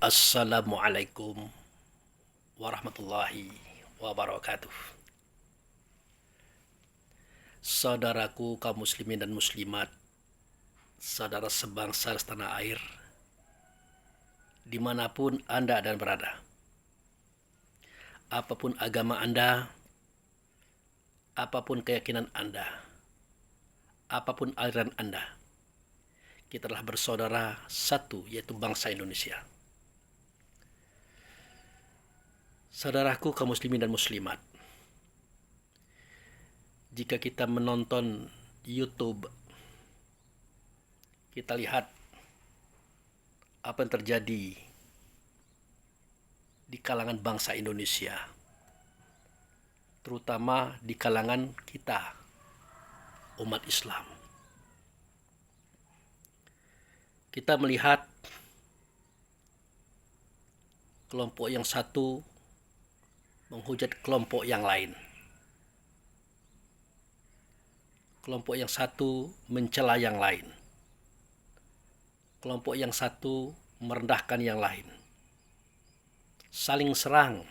Assalamualaikum warahmatullahi wabarakatuh. Saudaraku kaum muslimin dan muslimat, saudara sebangsa setanah air, dimanapun Anda dan berada. Apapun agama Anda, apapun keyakinan Anda, apapun aliran Anda, kita telah bersaudara satu, yaitu bangsa Indonesia. Saudaraku kaum muslimin dan muslimat, jika kita menonton YouTube, kita lihat apa yang terjadi di kalangan bangsa Indonesia, terutama di kalangan kita, umat Islam. Kita melihat kelompok yang satu menghujat kelompok yang lain. Kelompok yang satu mencela yang lain. Kelompok yang satu merendahkan yang lain. Saling serang,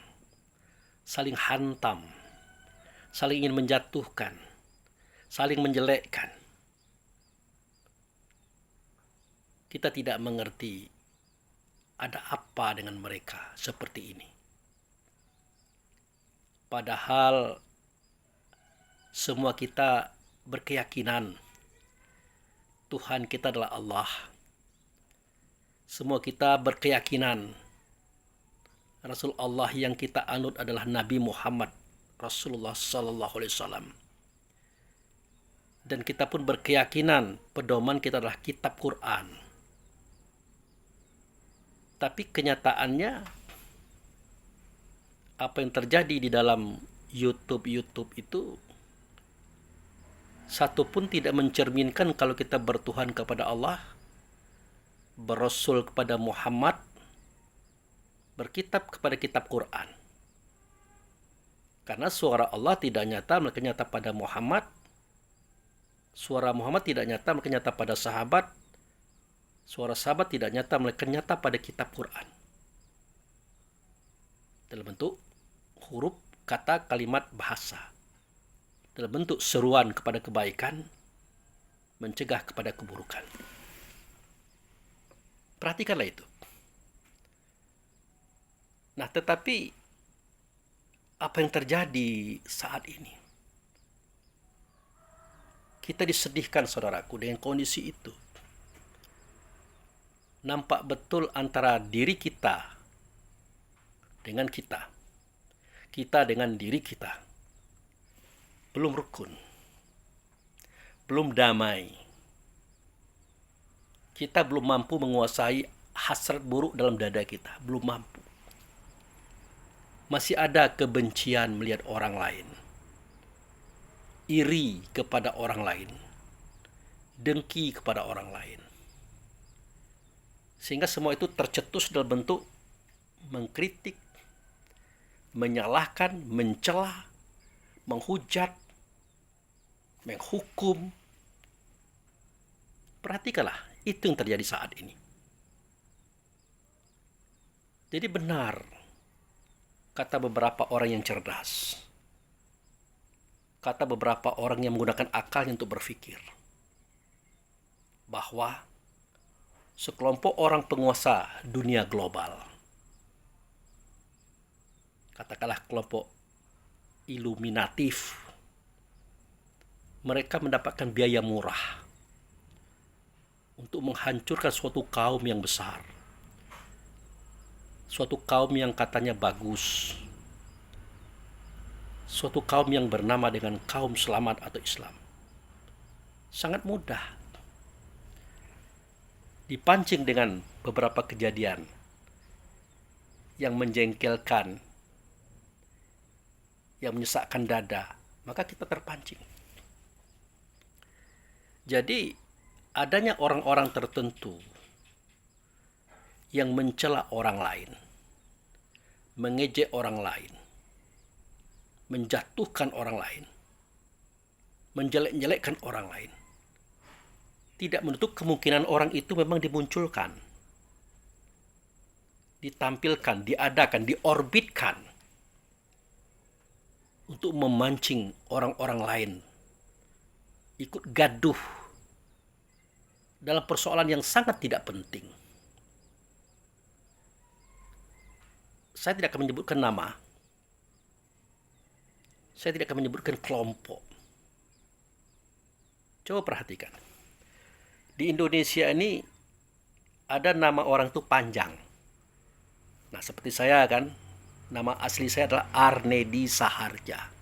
saling hantam, saling ingin menjatuhkan, saling menjelekkan. Kita tidak mengerti ada apa dengan mereka seperti ini. Padahal semua kita berkeyakinan Tuhan kita adalah Allah. Semua kita berkeyakinan Rasul Allah yang kita anut adalah Nabi Muhammad Rasulullah Sallallahu Alaihi Wasallam. Dan kita pun berkeyakinan pedoman kita adalah kitab Quran. Tapi kenyataannya apa yang terjadi di dalam YouTube itu satu pun tidak mencerminkan kalau kita bertuhan kepada Allah, berasul kepada Muhammad, berkitab kepada kitab Quran. Karena suara Allah tidak nyata melainkan nyata pada Muhammad, suara Muhammad tidak nyata melainkan nyata pada sahabat, suara sahabat tidak nyata melainkan nyata pada kitab Quran. Dalam bentuk huruf, kata, kalimat, bahasa. Dalam bentuk seruan kepada kebaikan, mencegah kepada keburukan. Perhatikanlah itu. Nah, tetapi apa yang terjadi saat ini? Kita disedihkan, saudaraku, dengan kondisi itu. Nampak betul antara diri kita dengan kita dengan diri kita, belum rukun, belum damai. Kita belum mampu menguasai hasrat buruk dalam dada kita, belum mampu. Masih ada kebencian melihat orang lain, iri kepada orang lain, dengki kepada orang lain. Sehingga semua itu tercetus dalam bentuk mengkritik, menyalahkan, mencela, menghujat, menghukum. Perhatikanlah, itu yang terjadi saat ini. Jadi benar kata beberapa orang yang cerdas, kata beberapa orang yang menggunakan akalnya untuk berpikir, bahwa sekelompok orang penguasa dunia global, katakanlah kelompok iluminatif, mereka mendapatkan biaya murah untuk menghancurkan suatu kaum yang besar, suatu kaum yang katanya bagus, suatu kaum yang bernama dengan kaum selamat atau Islam. Sangat mudah dipancing dengan beberapa kejadian yang menjengkelkan, yang menyesakkan dada, maka kita terpancing. Jadi adanya orang-orang tertentu yang mencela orang lain, mengejek orang lain, menjatuhkan orang lain, menjelek-jelekkan orang lain, tidak menutup kemungkinan orang itu memang dimunculkan. ditampilkan, diadakan, diorbitkan untuk memancing orang-orang lain ikut gaduh dalam persoalan yang sangat tidak penting. Saya tidak akan menyebutkan nama, saya tidak akan menyebutkan kelompok. Coba perhatikan. Di Indonesia ini ada nama orang itu panjang. Nah, seperti saya kan, nama asli saya adalah Arnedi Saharja.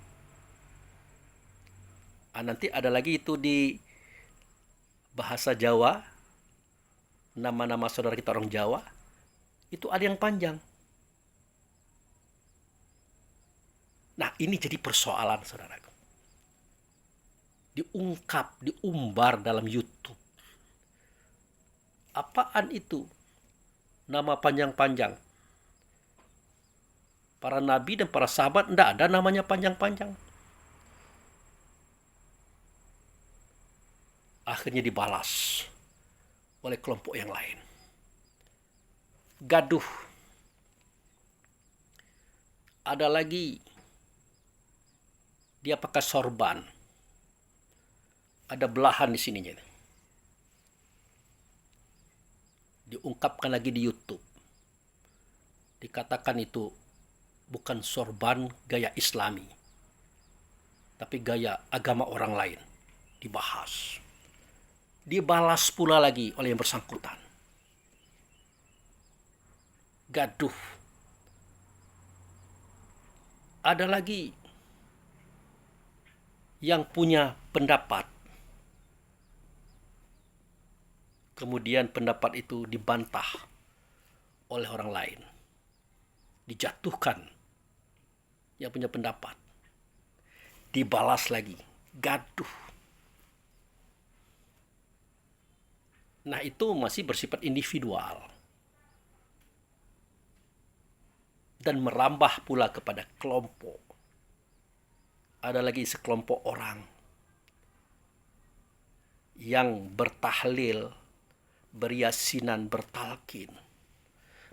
Nanti ada lagi itu di bahasa Jawa, nama-nama saudara kita orang Jawa, itu ada yang panjang. Nah, ini jadi persoalan, saudaraku. Diungkap, diumbar dalam YouTube. Apaan itu? Nama panjang-panjang. Para nabi dan para sahabat tidak ada namanya panjang-panjang. Akhirnya dibalas oleh kelompok yang lain. Gaduh. Ada lagi, dia pakai sorban. Ada belahan di sininya. Diungkapkan lagi di YouTube. Dikatakan itu bukan sorban gaya Islami, tapi gaya agama orang lain. Dibahas. Dibalas pula lagi oleh yang bersangkutan. Gaduh. Ada lagi yang punya pendapat. Kemudian pendapat itu dibantah oleh orang lain. Dijatuhkan yang punya pendapat. Dibalas lagi. Gaduh. Nah, itu masih bersifat individual. Dan merambah pula kepada kelompok. Ada lagi sekelompok orang yang bertahlil, beryasinan, bertalkin,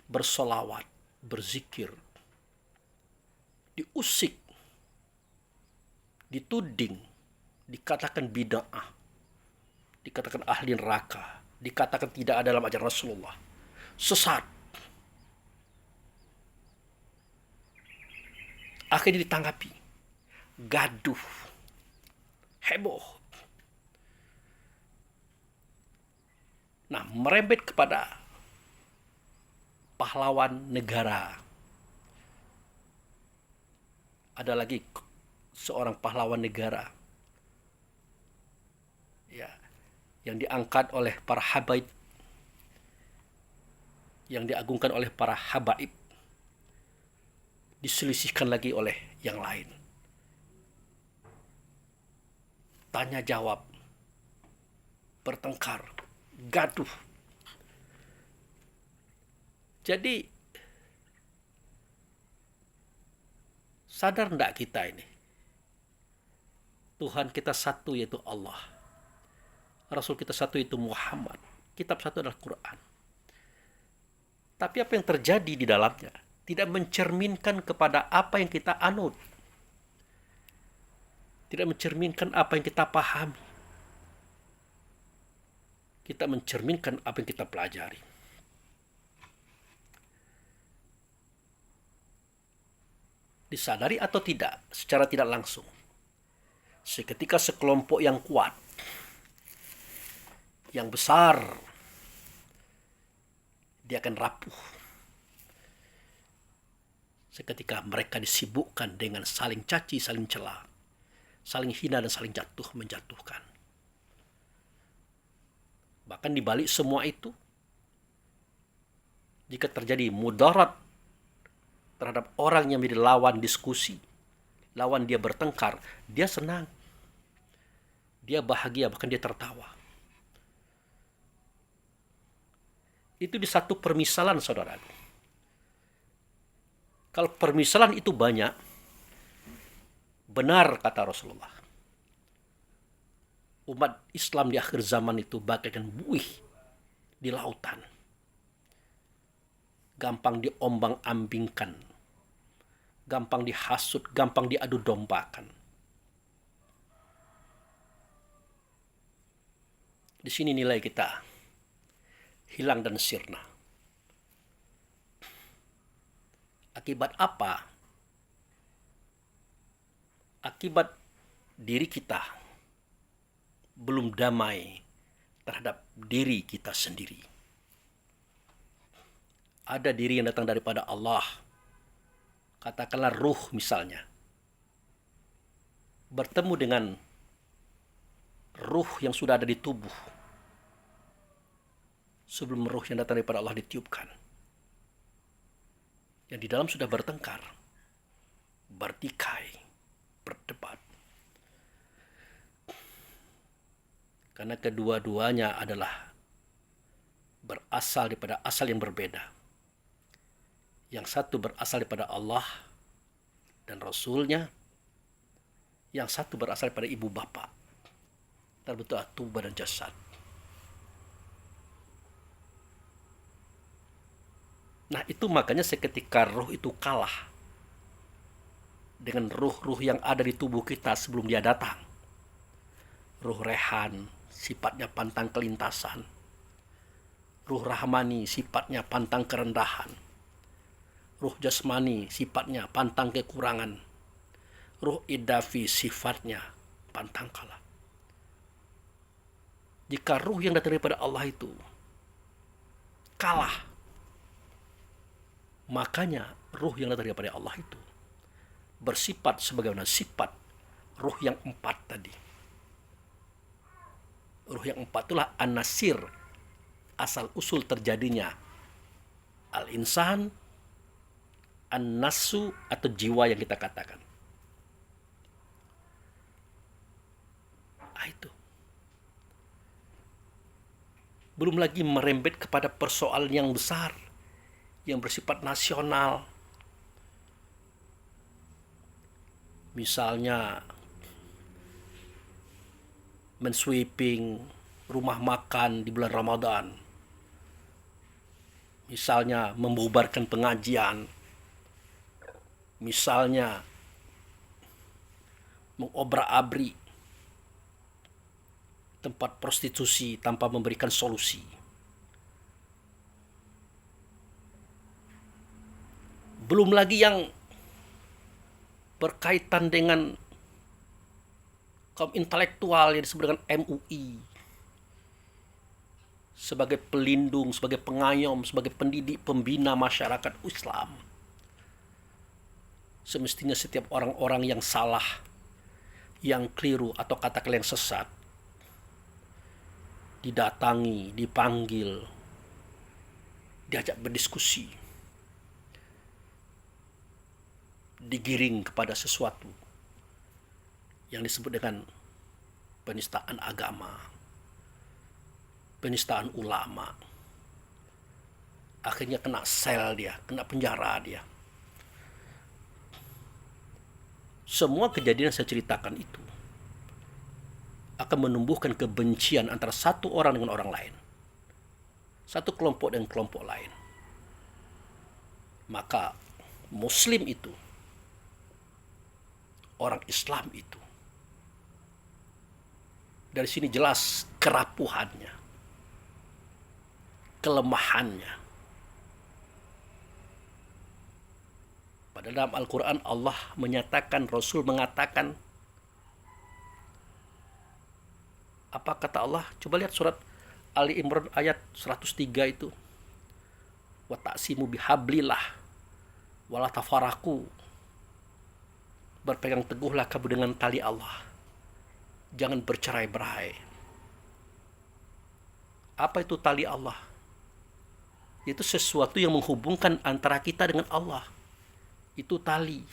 bersolawat, berzikir, diusik, dituding, dikatakan bid'ah, dikatakan ahli neraka, dikatakan tidak ada dalam ajaran Rasulullah, sesat. Akhirnya ditanggapi, gaduh, heboh. Nah, merembet kepada pahlawan negara. Ada lagi seorang pahlawan negara, ya, yang diangkat oleh para habaib, yang diagungkan oleh para habaib, diselisihkan lagi oleh yang lain. Tanya jawab, bertengkar, gaduh. Jadi sadar enggak kita ini? Tuhan kita satu, yaitu Allah. Rasul kita satu, yaitu Muhammad. Kitab satu adalah Quran. Tapi apa yang terjadi di dalamnya tidak mencerminkan kepada apa yang kita anut. Tidak mencerminkan apa yang kita pahami. Kita mencerminkan apa yang kita pelajari. Disadari atau tidak, secara tidak langsung, seketika sekelompok yang kuat, yang besar, dia akan rapuh. Seketika mereka disibukkan dengan saling caci, saling cela, saling hina dan saling menjatuhkan. Bahkan di balik semua itu, jika terjadi mudarat terhadap orang yang menjadi lawan diskusi, lawan dia bertengkar, dia senang, dia bahagia, bahkan dia tertawa. Itu di satu permisalan, saudara. Kalau permisalan itu banyak, benar kata Rasulullah, umat Islam di akhir zaman itu bagaikan buih di lautan. gampang diombang-ambingkan, gampang dihasut, gampang diadu dombakan. Di sini nilai kita hilang dan sirna. Akibat apa? Akibat diri kita belum damai terhadap diri kita sendiri. Ada diri yang datang daripada Allah, katakanlah ruh misalnya, bertemu dengan ruh yang sudah ada di tubuh sebelum ruh yang datang daripada Allah ditiupkan. Yang di dalam sudah bertengkar, bertikai, berdebat. Karena kedua-duanya adalah berasal daripada asal yang berbeda. Yang satu berasal daripada Allah dan Rasulnya, yang satu berasal daripada ibu bapa, terbentuk tubuh dan jasad. Nah, itu makanya seketika ruh itu kalah dengan ruh-ruh yang ada di tubuh kita sebelum dia datang. Ruh rehan, sifatnya pantang kelintasan. Ruh rahmani, sifatnya pantang kerendahan. Ruh jasmani, sifatnya pantang kekurangan. Ruh idafi, sifatnya pantang kalah. Jika ruh yang datang daripada Allah itu kalah, makanya ruh yang datang daripada Allah itu bersifat sebagaimana sifat ruh yang empat tadi. Ruh yang empat itulah an-nasir, asal usul terjadinya al-insan, an-nasu atau jiwa yang kita katakan. Itu. Belum lagi merembet kepada persoalan yang besar, yang bersifat nasional. Misalnya mensweeping rumah makan di bulan Ramadan. Misalnya membubarkan pengajian. Misalnya mengobrak-abrik tempat prostitusi tanpa memberikan solusi. Belum lagi yang berkaitan dengan kaum intelektual yang disebut dengan MUI. Sebagai pelindung, sebagai pengayom, sebagai pendidik, pembina masyarakat Islam. Semestinya setiap orang-orang yang salah, yang keliru atau katakanlah yang sesat, didatangi, dipanggil, diajak berdiskusi, digiring kepada sesuatu yang disebut dengan penistaan agama, penistaan ulama. Akhirnya kena sel dia, kena penjara dia. Semua kejadian yang saya ceritakan itu akan menumbuhkan kebencian antara satu orang dengan orang lain, satu kelompok dengan kelompok lain. Maka Muslim itu, orang Islam itu, dari sini jelas kerapuhannya, kelemahannya. Padahal dalam Al-Quran Allah menyatakan, Rasul mengatakan, apa kata Allah? Coba lihat surat Ali Imran ayat 103 itu. Wa ta'simu bihablillah wala tafaraku. Berpegang teguhlah kamu dengan tali Allah. Jangan bercerai-berai. Apa itu tali Allah? Itu sesuatu yang menghubungkan antara kita dengan Allah. Itu tali.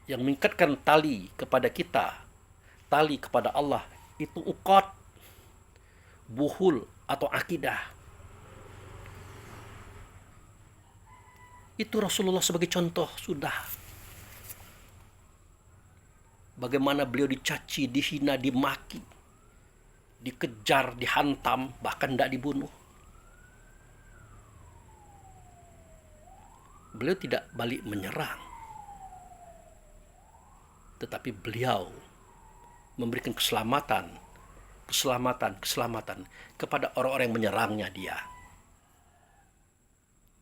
Yang mengikatkan tali kepada kita, tali kepada Allah, itu uqad, buhul atau akidah. Itu Rasulullah sebagai contoh sudah. Bagaimana beliau dicaci, dihina, dimaki, dikejar, dihantam, bahkan tidak dibunuh. beliau tidak balik menyerang, tetapi beliau memberikan keselamatan kepada orang-orang yang menyerangnya dia.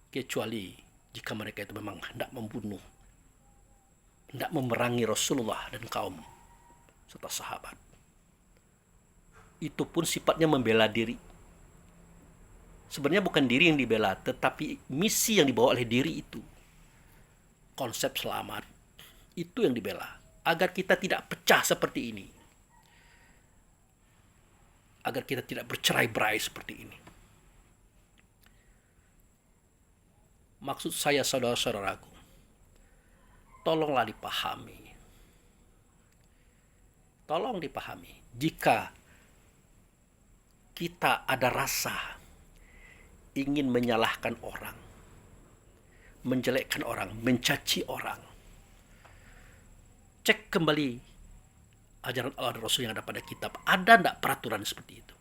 Kecuali jika mereka itu memang hendak membunuh, hendak memerangi Rasulullah dan kaum serta sahabat. Itu pun sifatnya membela diri. Sebenarnya bukan diri yang dibela, tetapi misi yang dibawa oleh diri itu. Konsep selamat, itu yang dibela. Agar kita tidak pecah seperti ini. Agar kita tidak bercerai-berai seperti ini. Maksud saya, saudara-saudaraku, tolonglah dipahami. Tolong dipahami. Jika kita ada rasa ingin menyalahkan orang, menjelekkan orang, mencaci orang, cek kembali ajaran Allah dan Rasul yang ada pada kitab. Ada enggak peraturan seperti itu?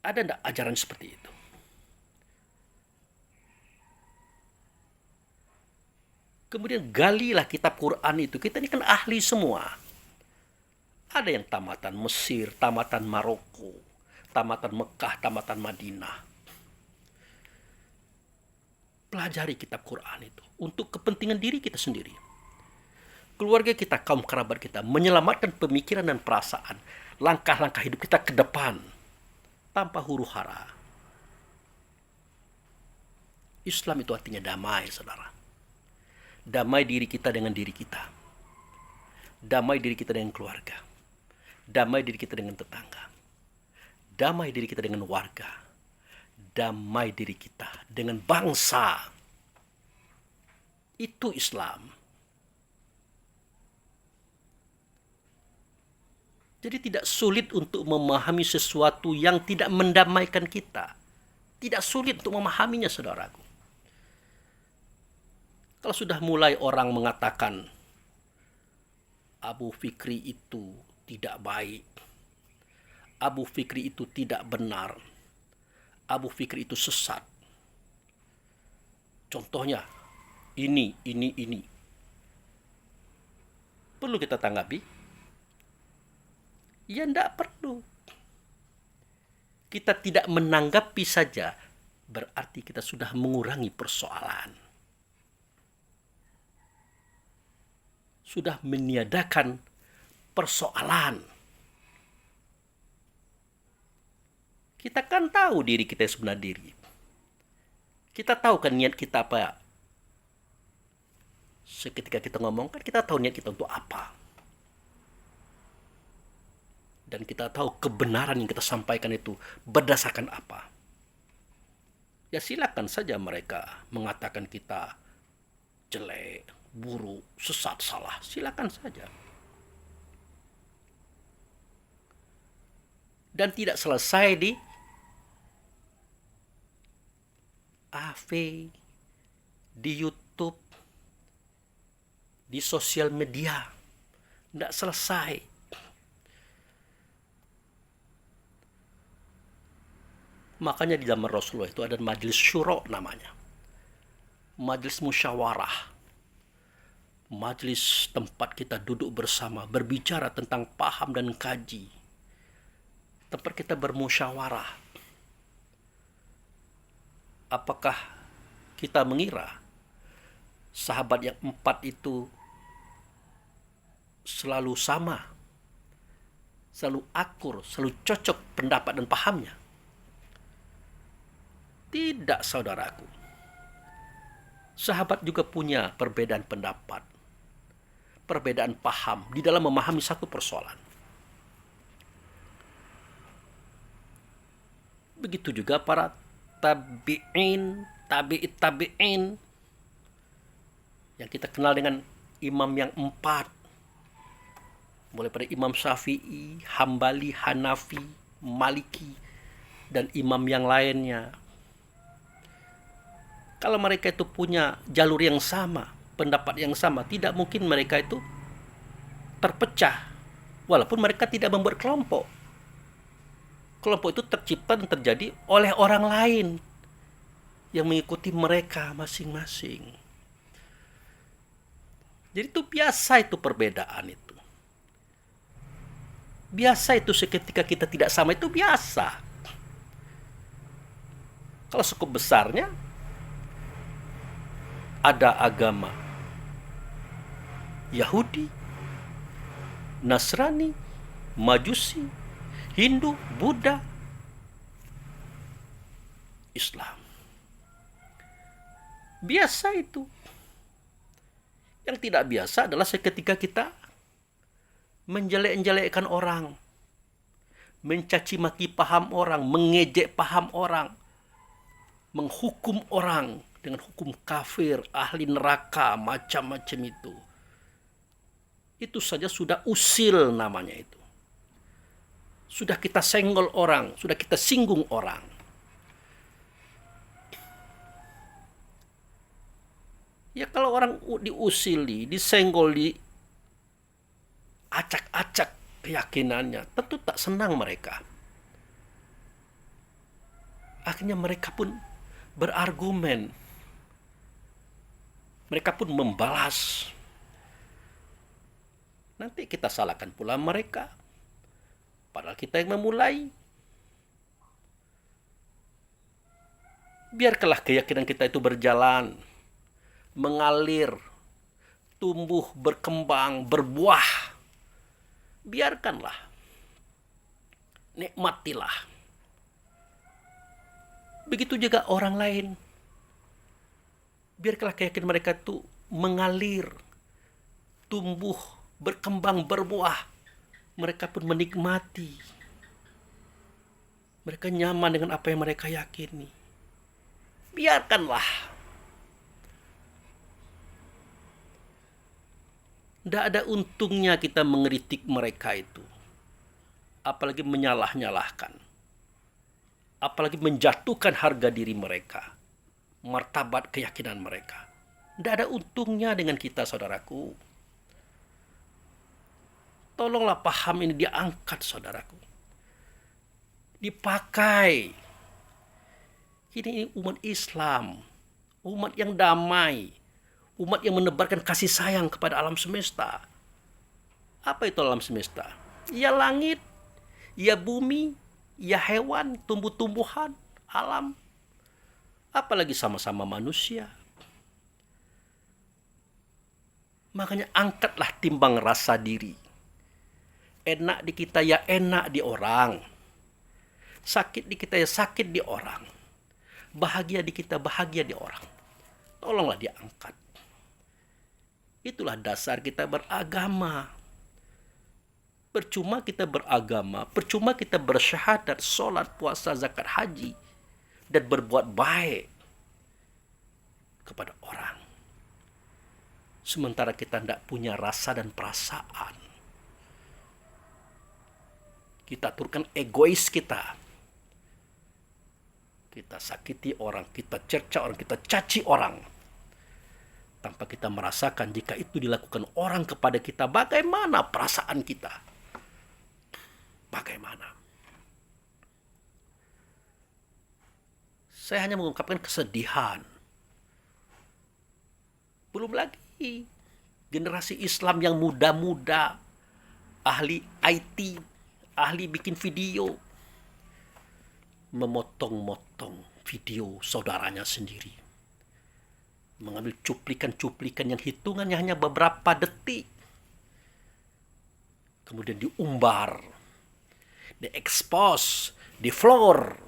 Ada enggak ajaran seperti itu? Kemudian galilah kitab Quran itu. Kita ini kan ahli semua. Ada yang tamatan Mesir, tamatan Maroko, tamatan Mekah, tamatan Madinah. Pelajari kitab Quran itu untuk kepentingan diri kita sendiri, keluarga kita, kaum kerabat kita, menyelamatkan pemikiran dan perasaan, langkah-langkah hidup kita ke depan tanpa huru-hara. Islam itu artinya damai, saudara. Damai diri kita dengan diri kita. Damai diri kita dengan keluarga. Damai diri kita dengan tetangga. Damai diri kita dengan warga. Damai diri kita dengan bangsa. Itu Islam. Jadi tidak sulit untuk memahami sesuatu yang tidak mendamaikan kita. Tidak sulit untuk memahaminya, saudaraku. Kalau sudah mulai orang mengatakan Abu Fikri itu tidak baik, Abu Fikri itu tidak benar, Abu Fikri itu sesat. Contohnya, ini. Perlu kita tanggapi? Ya, tidak perlu. Kita tidak menanggapi saja, berarti kita sudah mengurangi persoalan. Sudah meniadakan persoalan. Kita kan tahu diri kita sebenarnya diri. Kita tahu kan niat kita apa. Seketika kita ngomong kan kita tahu niat kita untuk apa. Dan kita tahu kebenaran yang kita sampaikan itu berdasarkan apa. Ya silakan saja mereka mengatakan kita jelek, buruk, sesat, salah. Silakan saja. Dan tidak selesai di AV, di YouTube, di sosial media. Tidak selesai. Makanya di zaman Rasulullah itu ada majelis syuro namanya. Majelis musyawarah. Majelis tempat kita duduk bersama, berbicara tentang paham dan kaji. Tempat kita bermusyawarah. Apakah kita mengira sahabat yang 4 itu selalu sama, selalu akur, selalu cocok pendapat dan pahamnya? Tidak, saudaraku. Sahabat juga punya perbedaan pendapat, perbedaan paham di dalam memahami satu persoalan. Begitu juga para tabi'in, tabi'in, yang kita kenal dengan imam yang 4. Mulai pada Imam Syafi'i, Hambali, Hanafi, Maliki, dan imam yang lainnya. Kalau mereka itu punya jalur yang sama, pendapat yang sama, tidak mungkin mereka itu terpecah. Walaupun mereka tidak membuat kelompok. Kelompok itu tercipta dan terjadi oleh orang lain yang mengikuti mereka masing-masing. Jadi itu biasa, itu perbedaan itu. Biasa itu seketika kita tidak sama, itu biasa. Kalau cukup besarnya, ada agama Yahudi, Nasrani, Majusi, Hindu, Buddha, Islam. Biasa itu. Yang tidak biasa adalah seketika kita menjelek-jelekkan orang, mencaci maki paham orang, mengejek paham orang, menghukum orang dengan hukum kafir, ahli neraka, macam-macam itu. Itu saja sudah usil namanya itu. Sudah kita senggol orang, sudah kita singgung orang. Ya kalau orang diusili, disenggol, acak-acak keyakinannya, tentu tak senang mereka. Akhirnya mereka pun berargumen. Mereka pun membalas. Nanti kita salahkan pula mereka. Padahal kita yang memulai. Biarkanlah keyakinan kita itu berjalan, mengalir, tumbuh, berkembang, berbuah. Biarkanlah. Nikmatilah. Begitu juga orang lain. Biarkanlah keyakinan mereka itu mengalir, tumbuh, berkembang, berbuah. Mereka pun menikmati. Mereka nyaman dengan apa yang mereka yakini. Biarkanlah. Tidak ada untungnya kita mengkritik mereka itu. Apalagi menyalah-nyalahkan. Apalagi menjatuhkan harga diri mereka. Martabat keyakinan mereka. Tidak ada untungnya dengan kita, saudaraku. Tolonglah paham ini diangkat, saudaraku. Dipakai. Ini umat Islam. Umat yang damai. Umat yang menebarkan kasih sayang kepada alam semesta. Apa itu alam semesta? Ya langit, ya bumi, ya hewan, tumbuh-tumbuhan, alam. Apalagi sama-sama manusia. Makanya angkatlah timbang rasa diri. Enak di kita ya enak di orang. Sakit di kita ya sakit di orang. Bahagia di kita bahagia di orang. Tolonglah diangkat. Itulah dasar kita beragama. Percuma kita beragama, percuma kita bersyahadat, sholat, puasa, zakat, haji, dan berbuat baik kepada orang. Sementara kita tidak punya rasa dan perasaan. Kita turunkan egois kita. Kita sakiti orang, kita cerca orang, kita caci orang. Tanpa kita merasakan jika itu dilakukan orang kepada kita, bagaimana perasaan kita? Bagaimana? Saya hanya mengungkapkan kesedihan. Belum lagi generasi Islam yang muda-muda, ahli IT, ahli bikin video, memotong-motong video saudaranya sendiri, mengambil cuplikan-cuplikan yang hitungannya hanya beberapa detik, kemudian diumbar, diekspos, diflor,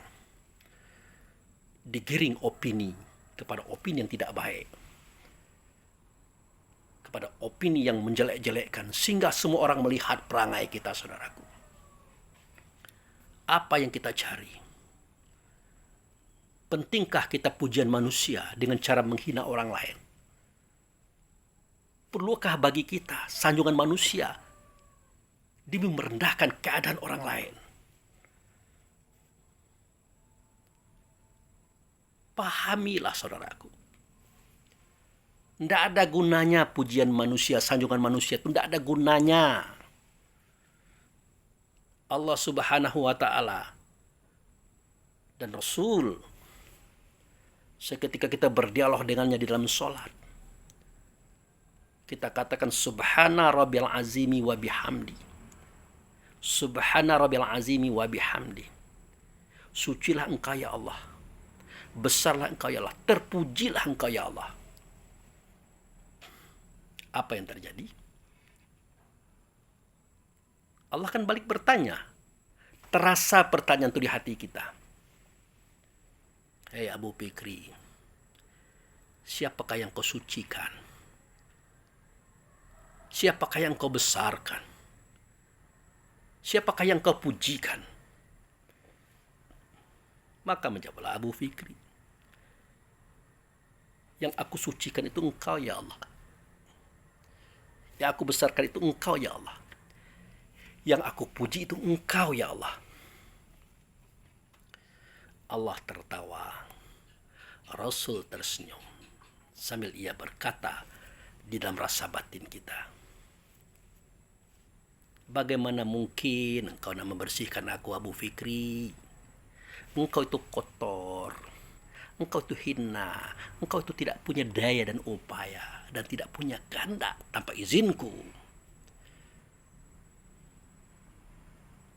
digiring opini kepada opini yang tidak baik, kepada opini yang menjelek-jelekkan, sehingga semua orang melihat perangai kita, saudaraku. Apa yang kita cari? Pentingkah kita pujian manusia dengan cara menghina orang lain? Perlukah bagi kita sanjungan manusia demi merendahkan keadaan orang lain? Pahamilah, saudaraku. Tidak ada gunanya pujian manusia, sanjungan manusia itu tidak ada gunanya. Allah Subhanahu wa Ta'ala dan Rasul Seketika kita berdialog dengannya di dalam sholat, kita katakan subhana rabbil azimi wa bihamdi. Subhana rabbil azimi wa bihamdi. Sucilah engkau ya Allah. Besarlah engkau ya Allah. Terpujilah engkau ya Allah. Apa yang terjadi? Allah kan balik bertanya. Terasa pertanyaan itu di hati kita. Hei Abu Fikri, siapakah yang kau sucikan? Siapakah yang kau besarkan? Siapakah yang kau pujikan? Maka menjawablah Abu Fikri, yang aku sucikan itu engkau ya Allah. Yang aku besarkan itu engkau ya Allah. Yang aku puji itu engkau ya Allah. Allah tertawa, Rasul tersenyum, sambil ia berkata di dalam rasa batin kita, bagaimana mungkin engkau nak membersihkan aku Abu Fikri? Engkau itu kotor, engkau itu hina, engkau itu tidak punya daya dan upaya, dan tidak punya kehendak tanpa izinku.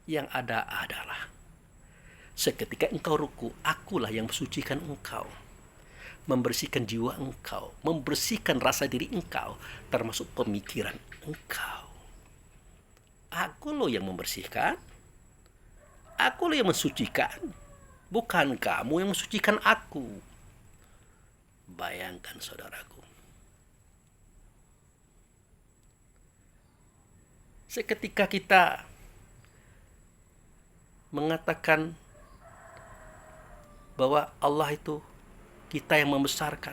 Yang ada adalah seketika engkau ruku, akulah yang mensucikan engkau, membersihkan jiwa engkau, membersihkan rasa diri engkau, termasuk pemikiran engkau. Aku loh yang membersihkan, aku loh yang mensucikan, bukan kamu yang mensucikan aku. Bayangkan saudaraku, seketika kita mengatakan bahwa Allah itu kita yang membesarkan,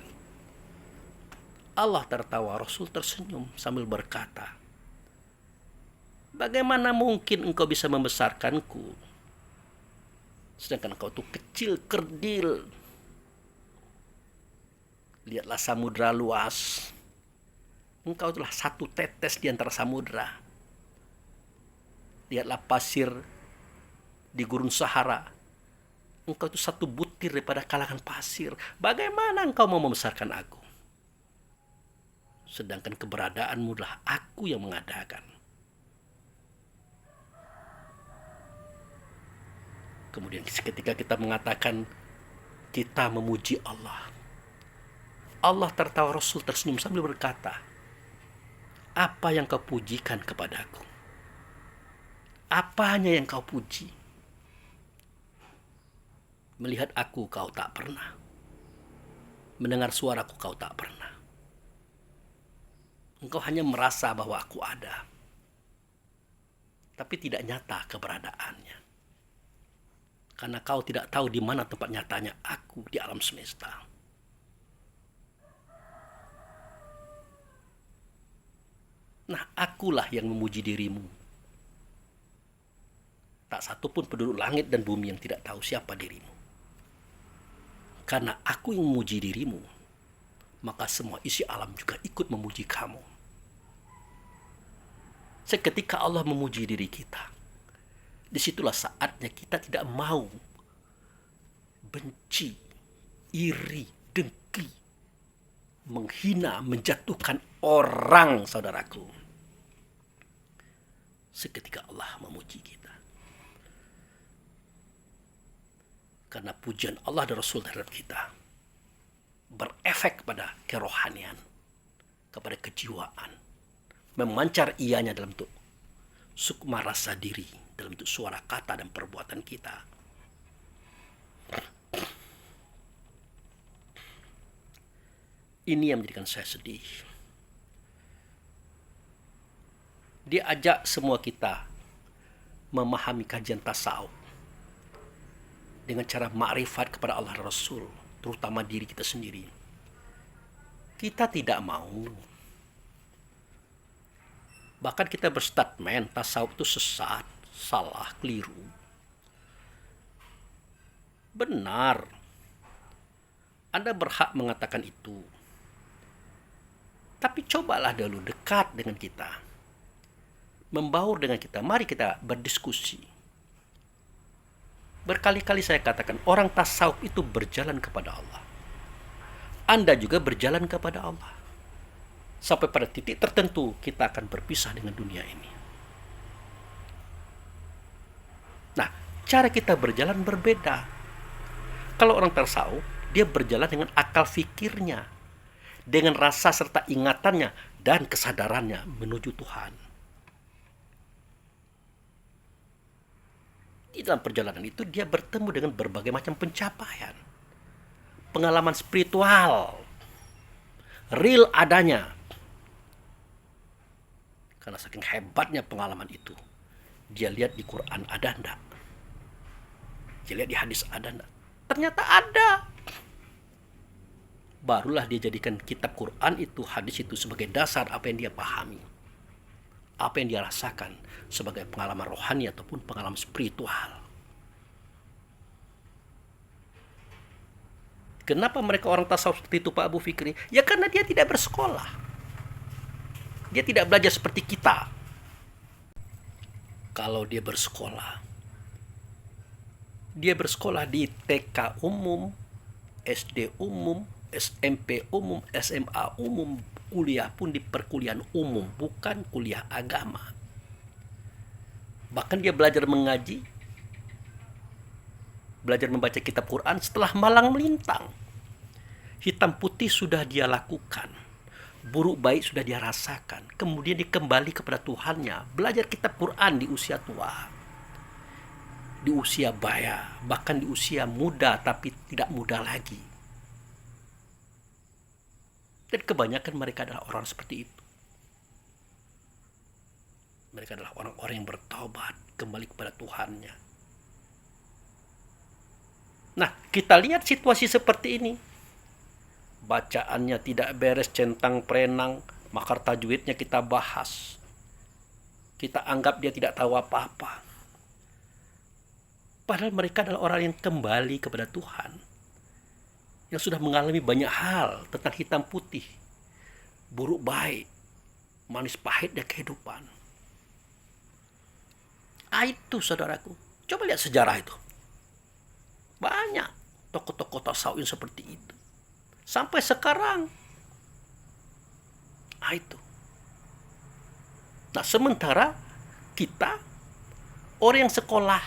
Allah tertawa, Rasul tersenyum sambil berkata, bagaimana mungkin engkau bisa membesarkanku, sedangkan engkau itu kecil kerdil. Lihatlah samudra luas, engkau itulah satu tetes di antara samudra. Lihatlah pasir di gurun Sahara, engkau itu satu butir daripada kalangan pasir. Bagaimana engkau mau membesarkan aku? Sedangkan keberadaanmu adalah aku yang mengadakan. Kemudian ketika kita mengatakan kita memuji Allah, Allah tertawa, Rasul tersenyum sambil berkata, apa yang kau pujikan kepadaku? Apanya yang kau puji? Melihat aku kau tak pernah, mendengar suaraku kau tak pernah. Engkau hanya merasa bahwa aku ada, tapi tidak nyata keberadaannya. Karena kau tidak tahu di mana tempat nyatanya aku di alam semesta. Nah, akulah yang memuji dirimu. Tak satu pun penduduk langit dan bumi yang tidak tahu siapa dirimu. Karena aku yang memuji dirimu, maka semua isi alam juga ikut memuji kamu. Seketika Allah memuji diri kita, disitulah saatnya kita tidak mau benci, iri, dengki, menghina, menjatuhkan orang, saudaraku. Seketika Allah memuji kita. Karena pujian Allah dan Rasul terhadap kita berefek pada kerohanian, kepada kejiwaan, memancar ianya dalam bentuk sukma rasa diri, dalam bentuk suara kata dan perbuatan kita. Ini yang menjadikan saya sedih. Dia ajak semua kita memahami kajian tasawuf dengan cara makrifat kepada Allah dan Rasul, terutama diri kita sendiri. Kita tidak mau. Bahkan kita berstatement tasawuf itu sesat, salah, keliru. Benar. Anda berhak mengatakan itu. Tapi cobalah dulu dekat dengan kita. Membaur dengan kita. Mari kita berdiskusi. Berkali-kali saya katakan, orang tasawuf itu berjalan kepada Allah. Anda juga berjalan kepada Allah. Sampai pada titik tertentu kita akan berpisah dengan dunia ini. Nah, cara kita berjalan berbeda. Kalau orang tasawuf, dia berjalan dengan akal fikirnya, dengan rasa serta ingatannya dan kesadarannya menuju Tuhan. Di dalam perjalanan itu dia bertemu dengan berbagai macam pencapaian, pengalaman spiritual, real adanya. Karena saking hebatnya pengalaman itu, dia lihat di Quran ada enggak? Dia lihat di hadis ada enggak? Ternyata ada. Barulah dia jadikan kitab Quran itu, hadis itu sebagai dasar apa yang dia pahami, apa yang dia rasakan sebagai pengalaman rohani ataupun pengalaman spiritual. Kenapa mereka orang tasawuf seperti itu, Pak Abu Fikri? Ya karena dia tidak bersekolah. Dia tidak belajar seperti kita. Kalau dia bersekolah di TK umum, SD umum, SMP umum, SMA umum, kuliah pun di perkuliahan umum, bukan kuliah agama. Bahkan dia belajar mengaji, belajar membaca kitab Quran setelah malang melintang. Hitam putih sudah dia lakukan, buruk baik sudah dia rasakan. Kemudian dia kembali kepada Tuhannya, belajar kitab Quran di usia tua, di usia baya, bahkan di usia muda tapi tidak muda lagi. Dan kebanyakan mereka adalah orang seperti itu. Mereka adalah orang-orang yang bertobat, kembali kepada Tuhannya. Nah, kita lihat situasi seperti ini. Bacaannya tidak beres, centang perenang, makar tajwidnya kita bahas. Kita anggap dia tidak tahu apa-apa. Padahal mereka adalah orang yang kembali kepada Tuhan, yang sudah mengalami banyak hal tentang hitam putih, buruk baik, manis pahitnya kehidupan. Itu saudaraku, coba lihat sejarah itu. Banyak tokoh-tokoh tasawuf seperti itu. Sampai sekarang. Itu. Nah, sementara kita, orang yang sekolah,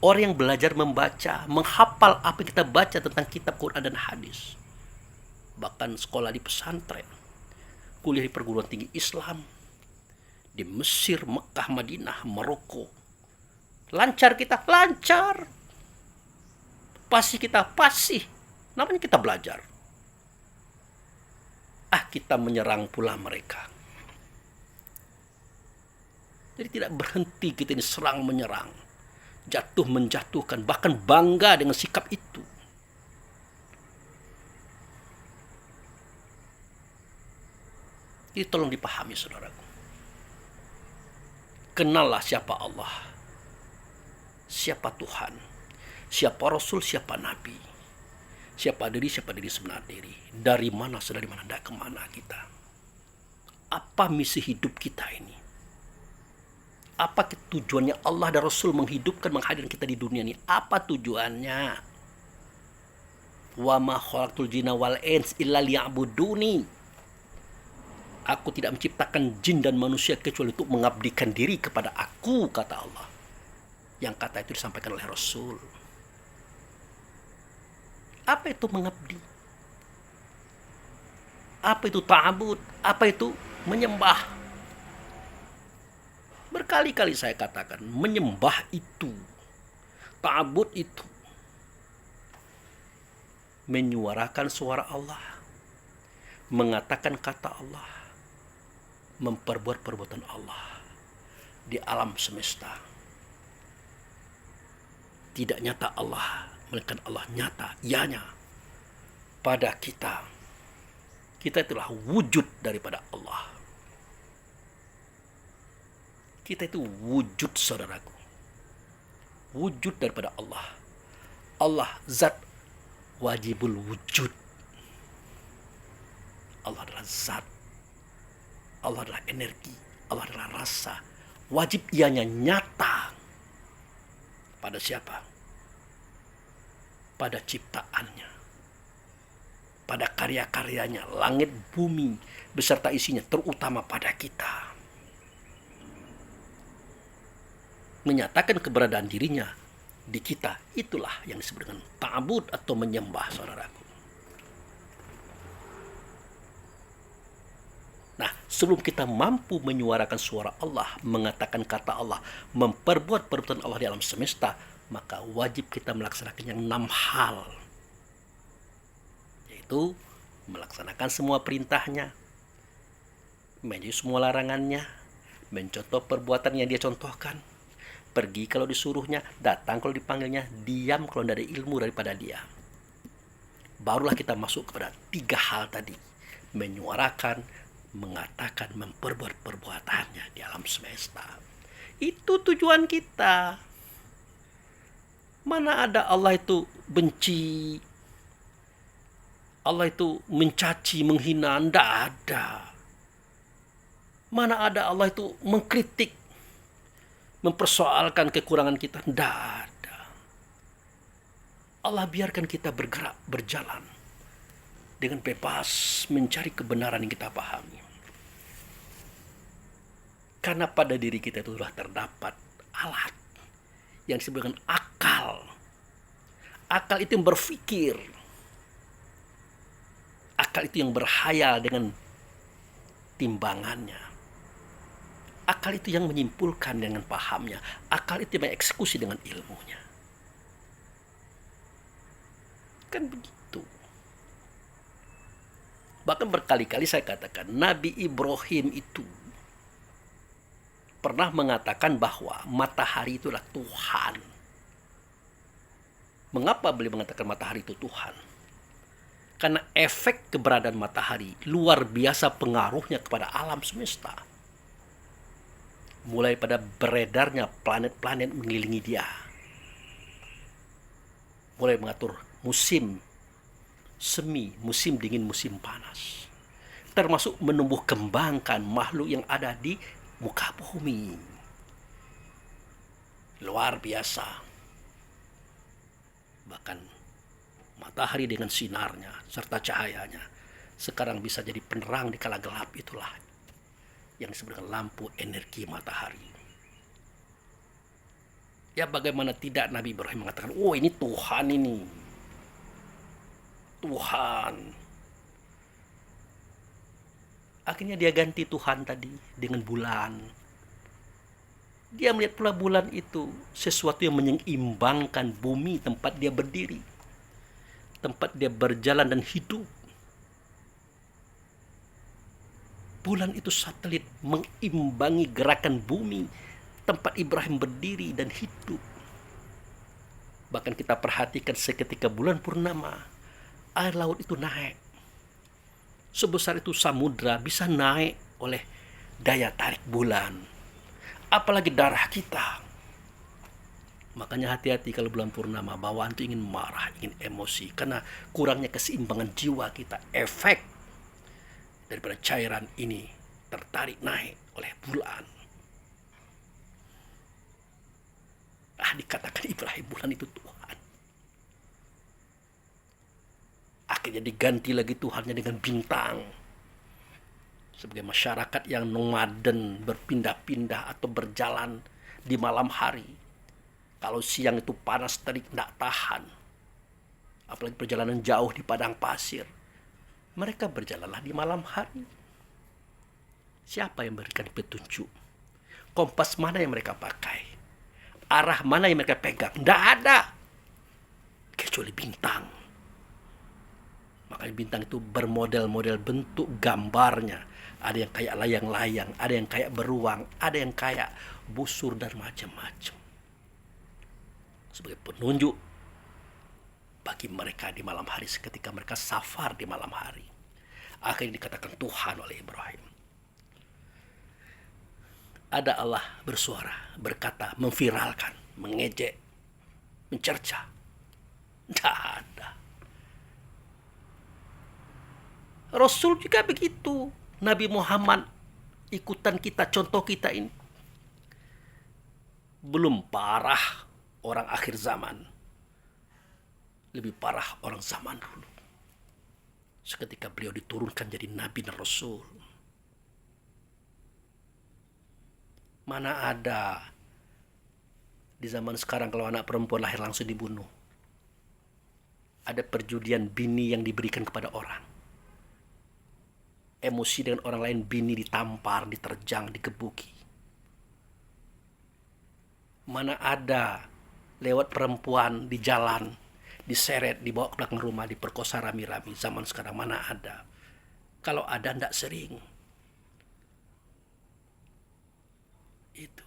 orang yang belajar membaca, menghafal apa yang kita baca tentang kitab Quran dan hadis. Bahkan sekolah di pesantren, kuliah di perguruan tinggi Islam, di Mesir, Mekah, Madinah, Maroko. Lancar kita? Lancar. Pasti kita? Pasti. Namanya kita belajar. Kita menyerang pula mereka. Jadi tidak berhenti kita ini serang menyerang, jatuh menjatuhkan, bahkan bangga dengan sikap itu. Jadi tolong dipahami saudaraku. Kenallah siapa Allah, siapa Tuhan, siapa Rasul, siapa Nabi, siapa diri sebenarnya diri, dari mana tidak kemana kita. Apa misi hidup kita ini? Apa tujuannya Allah dan Rasul menghidupkan, menghadirkan kita di dunia ini? Apa tujuannya? Wa ma khalaqtul jinna wal ins illa liya'buduni. Aku tidak menciptakan jin dan manusia kecuali untuk mengabdikan diri kepada aku, kata Allah. Yang kata itu disampaikan oleh Rasul. Apa itu mengabdi? Apa itu ta'abud? Apa itu menyembah? Berkali-kali saya katakan, menyembah itu, ta'abud itu, menyuarakan suara Allah, mengatakan kata Allah, memperbuat perbuatan Allah di alam semesta. Tidak nyata Allah, melainkan Allah nyata, ianya pada kita. Kita itulah wujud daripada Allah. Kita itu wujud saudaraku. Wujud daripada Allah. Allah zat wajibul wujud. Allah adalah zat. Allah adalah energi. Allah adalah rasa. Wajib ianya nyata. Pada siapa? Pada ciptaannya. pada karya-karyanya, langit bumi beserta isinya, terutama pada kita. Menyatakan keberadaan dirinya di kita, itulah yang disebut dengan ta'bud atau menyembah, saudaraku. Nah, sebelum kita mampu menyuarakan suara Allah, mengatakan kata Allah, memperbuat perbuatan Allah di alam semesta, maka wajib kita melaksanakan yang 6 hal. Yaitu melaksanakan semua perintahnya, menjauhi semua larangannya, mencontoh perbuatan yang dia contohkan, pergi kalau disuruhnya, datang kalau dipanggilnya, diam kalau tidak ada ilmu daripada dia. Barulah kita masuk kepada 3 hal tadi. Menyuarakan, mengatakan, memperbuat perbuatannya di alam semesta. Itu tujuan kita. Mana ada Allah itu benci, Allah itu mencaci, menghina, tidak ada. Mana ada Allah itu mengkritik, mempersoalkan kekurangan kita, tidak ada. Allah biarkan kita bergerak, berjalan dengan bebas mencari kebenaran yang kita pahami. Karena pada diri kita itu sudah terdapat alat yang disebut dengan akal. Akal itu yang berpikir. Akal itu yang berhayal dengan timbangannya. Akal itu yang menyimpulkan dengan pahamnya. Akal itu yang mengeksekusi dengan ilmunya. Kan begitu. Bahkan berkali-kali saya katakan, Nabi Ibrahim itu pernah mengatakan bahwa matahari itulah Tuhan. Mengapa beliau mengatakan matahari itu Tuhan? Karena efek keberadaan matahari luar biasa pengaruhnya kepada alam semesta. Mulai pada beredarnya planet-planet mengelilingi dia. Mulai mengatur musim semi, musim dingin, musim panas. Termasuk menumbuh kembangkan makhluk yang ada di muka bumi. Luar biasa. Bahkan matahari dengan sinarnya serta cahayanya sekarang bisa jadi penerang di kala gelap, itulah yang disebut dengan lampu energi matahari. Ya bagaimana tidak Nabi Ibrahim mengatakan, oh ini Tuhan ini. Tuhan. Akhirnya dia ganti Tuhan tadi dengan bulan. Dia melihat pula bulan itu sesuatu yang menyeimbangkan bumi tempat dia berdiri. Tempat dia berjalan dan hidup. Bulan itu satelit mengimbangi gerakan bumi tempat Ibrahim berdiri dan hidup. Bahkan kita perhatikan seketika bulan purnama, air laut itu naik. Sebesar itu samudra bisa naik oleh daya tarik bulan. Apalagi darah kita. Makanya hati-hati kalau bulan purnama, bawaan itu ingin marah, ingin emosi. Karena kurangnya keseimbangan jiwa kita. Efek daripada cairan ini tertarik naik oleh bulan. Dikatakan Ibrahim bulan itu Tuhan. Akhirnya diganti lagi Tuhannya dengan bintang. Sebagai masyarakat yang nomaden, berpindah-pindah atau berjalan di malam hari. Kalau siang itu panas terik, tidak tahan. Apalagi perjalanan jauh di padang pasir. Mereka berjalanlah di malam hari. Siapa yang memberikan petunjuk? Kompas mana yang mereka pakai? Arah mana yang mereka pegang? Tidak ada. Kecuali bintang. Makanya bintang itu bermodel-model bentuk gambarnya. Ada yang kayak layang-layang, ada yang kayak beruang, ada yang kayak busur dan macam-macam. Sebagai penunjuk bagi mereka di malam hari seketika mereka safar di malam hari. Akhirnya dikatakan Tuhan oleh Ibrahim. Ada Allah bersuara, berkata, memviralkan, mengejek, mencerca. Tidak ada. Rasul juga begitu. Nabi Muhammad ikutan kita, contoh kita ini. Belum parah orang akhir zaman. Lebih parah orang zaman dulu. seketika beliau diturunkan jadi Nabi dan Rasul. Mana ada di zaman sekarang kalau anak perempuan lahir langsung dibunuh. Ada perjudian bini yang diberikan kepada orang. Emosi dengan orang lain, bini ditampar, diterjang, digebuki. Mana ada lewat perempuan di jalan, diseret, dibawa ke belakang rumah, diperkosa rami-rami. Zaman sekarang mana ada. Kalau ada, tidak sering. Itu.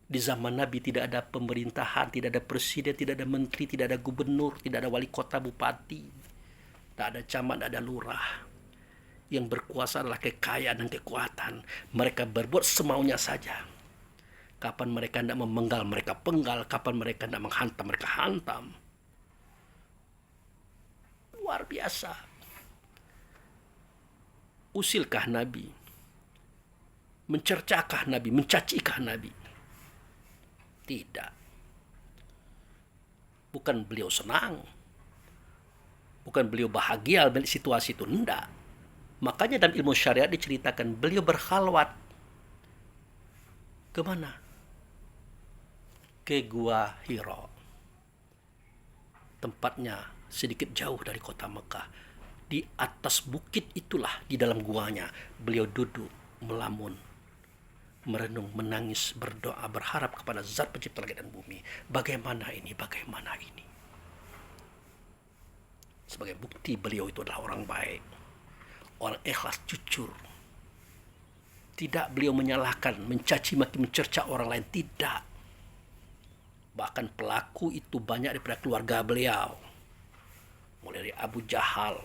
Di zaman Nabi tidak ada pemerintahan, tidak ada presiden, tidak ada menteri, tidak ada gubernur, tidak ada wali kota, bupati, tidak ada camat, tidak ada lurah. Yang berkuasa adalah kekayaan dan kekuatan. Mereka berbuat semaunya saja. Kapan mereka tidak memenggal, mereka penggal. Kapan mereka tidak menghantam, mereka hantam. Luar biasa. Usilkah Nabi? Mencercakah Nabi? Mencacikah Nabi? Tidak. Bukan beliau senang. Bukan beliau bahagia melihat situasi itu. Tidak. Makanya dalam ilmu syariat diceritakan beliau berkhalwat. Kemana? Ke Gua Hira. Tempatnya sedikit jauh dari kota Mekah. Di atas bukit itulah, di dalam guanya, beliau duduk, melamun, merenung, menangis, berdoa, berharap kepada Zat Pencipta langit dan bumi. Bagaimana ini? Bagaimana ini? Sebagai bukti beliau itu adalah orang baik. Orang ikhlas, jujur. Tidak beliau menyalahkan, mencaci maki, mencerca orang lain. Tidak. Bahkan pelaku itu banyak daripada keluarga beliau. Mulai dari Abu Jahal,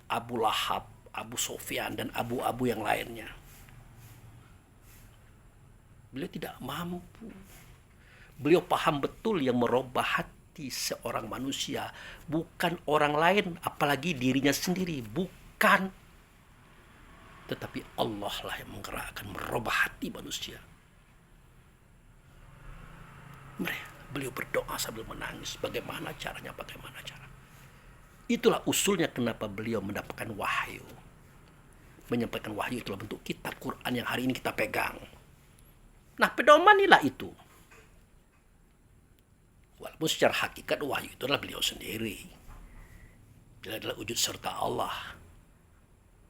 Abu Lahab, Abu Sufyan, dan abu-abu yang lainnya. Beliau tidak mampu. Beliau paham betul yang merubah hati seorang manusia. Bukan orang lain, apalagi dirinya sendiri. Bukan. Tetapi Allah lah yang menggerakkan, merubah hati manusia. Beliau berdoa sambil menangis. Bagaimana caranya, bagaimana cara. Itulah usulnya kenapa beliau mendapatkan wahyu. Menyampaikan wahyu itulah bentuk kitab Quran yang hari ini kita pegang. Nah, pedomanilah itu. Walaupun secara hakikat wahyu itu adalah beliau sendiri. Dia adalah wujud serta Allah.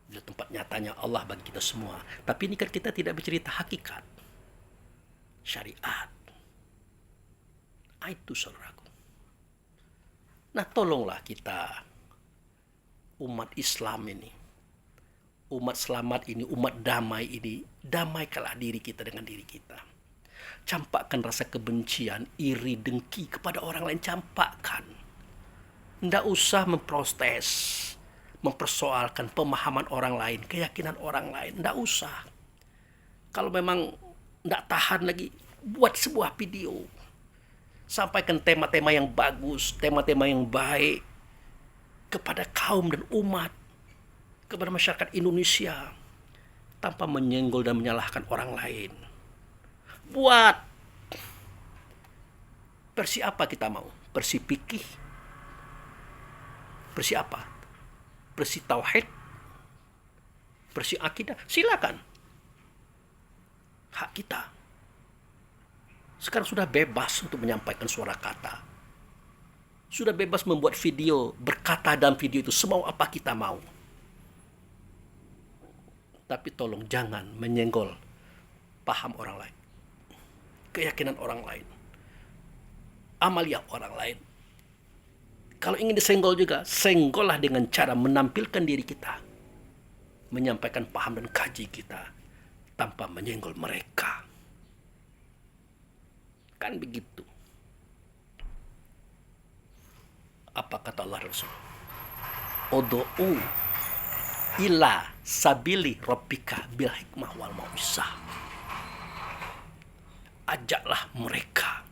Dia tempat nyatanya Allah bagi kita semua. Tapi ini kan kita tidak bercerita hakikat. Syariat. Itu saudaraku. Nah, tolonglah kita, umat Islam ini, umat selamat ini, umat damai ini, damaikanlah diri kita dengan diri kita. Campakkan rasa kebencian, iri, dengki kepada orang lain, campakkan. Tidak usah memprotes, mempersoalkan pemahaman orang lain, keyakinan orang lain. Tidak usah. Kalau memang tidak tahan lagi, buat sebuah video. Sampaikan tema-tema yang bagus, tema-tema yang baik kepada kaum dan umat, kepada masyarakat Indonesia, tanpa menyenggol dan menyalahkan orang lain. Buat versi apa kita mau? Versi fikih? Versi apa? Versi tauhid? Versi akidah? Silakan. Hak kita. Sekarang sudah bebas untuk menyampaikan suara kata. Sudah bebas membuat video, berkata dalam video itu semau apa kita mau. Tapi tolong jangan menyenggol paham orang lain, keyakinan orang lain, amalia orang lain. Kalau ingin disenggol juga, senggollah dengan cara menampilkan diri kita, menyampaikan paham dan kaji kita tanpa menyenggol mereka. Kan begitu. Apa kata Allah Rasul? Udu'u ila sabili rabbika bil hikmah wal mau'izah. Ajaklah mereka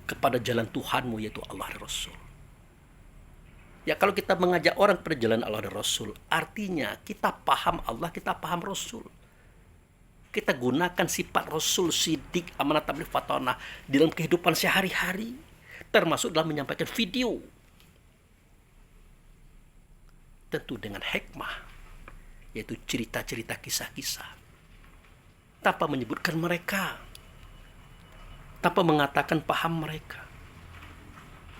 kepada jalan Tuhanmu, yaitu Allah dan Rasul. Ya, kalau kita mengajak orang kepada jalan Allah dan Rasul, artinya kita paham Allah, kita paham Rasul. Kita gunakan sifat Rasul, sidik, amanat, tabligh, fatonah di dalam kehidupan sehari-hari, termasuk dalam menyampaikan video. tentu dengan hikmah, yaitu cerita-cerita kisah-kisah, tanpa menyebutkan mereka, tanpa mengatakan paham mereka,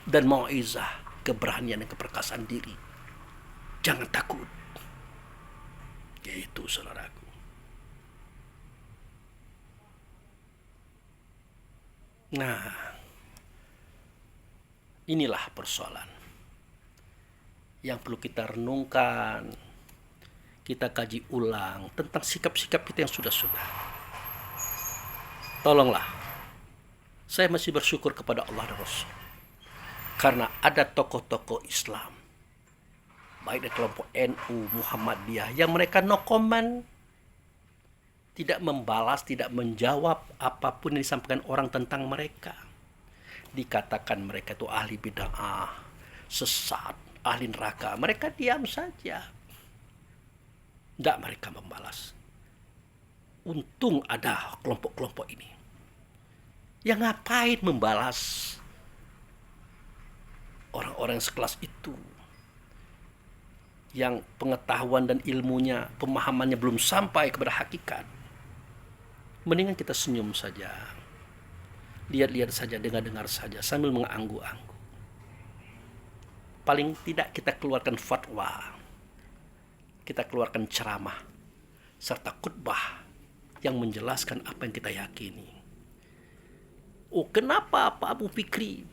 dan mau'izah, keberanian dan keperkasaan diri. Jangan takut. Yaitu saudaraku. Nah, inilah persoalan yang perlu kita renungkan, kita kaji ulang tentang sikap-sikap kita yang sudah-sudah. Tolonglah, saya masih bersyukur kepada Allah dan Rasul, karena ada tokoh-tokoh Islam, baik dari kelompok NU, Muhammadiyah, yang mereka no comment, tidak membalas, tidak menjawab apapun yang disampaikan orang tentang mereka. Dikatakan mereka itu ahli bid'ah, sesat, ahli neraka, mereka diam saja. Tidak mereka membalas. Untung ada kelompok-kelompok ini yang ngapain membalas orang-orang sekelas itu, yang pengetahuan dan ilmunya, pemahamannya belum sampai kepada hakikat. Mendingan kita senyum saja, lihat-lihat saja, dengar-dengar saja, sambil mengangguk-angguk. Paling tidak kita keluarkan fatwa, kita keluarkan ceramah, serta khutbah yang menjelaskan apa yang kita yakini. Oh, kenapa Pak Abu Fikri?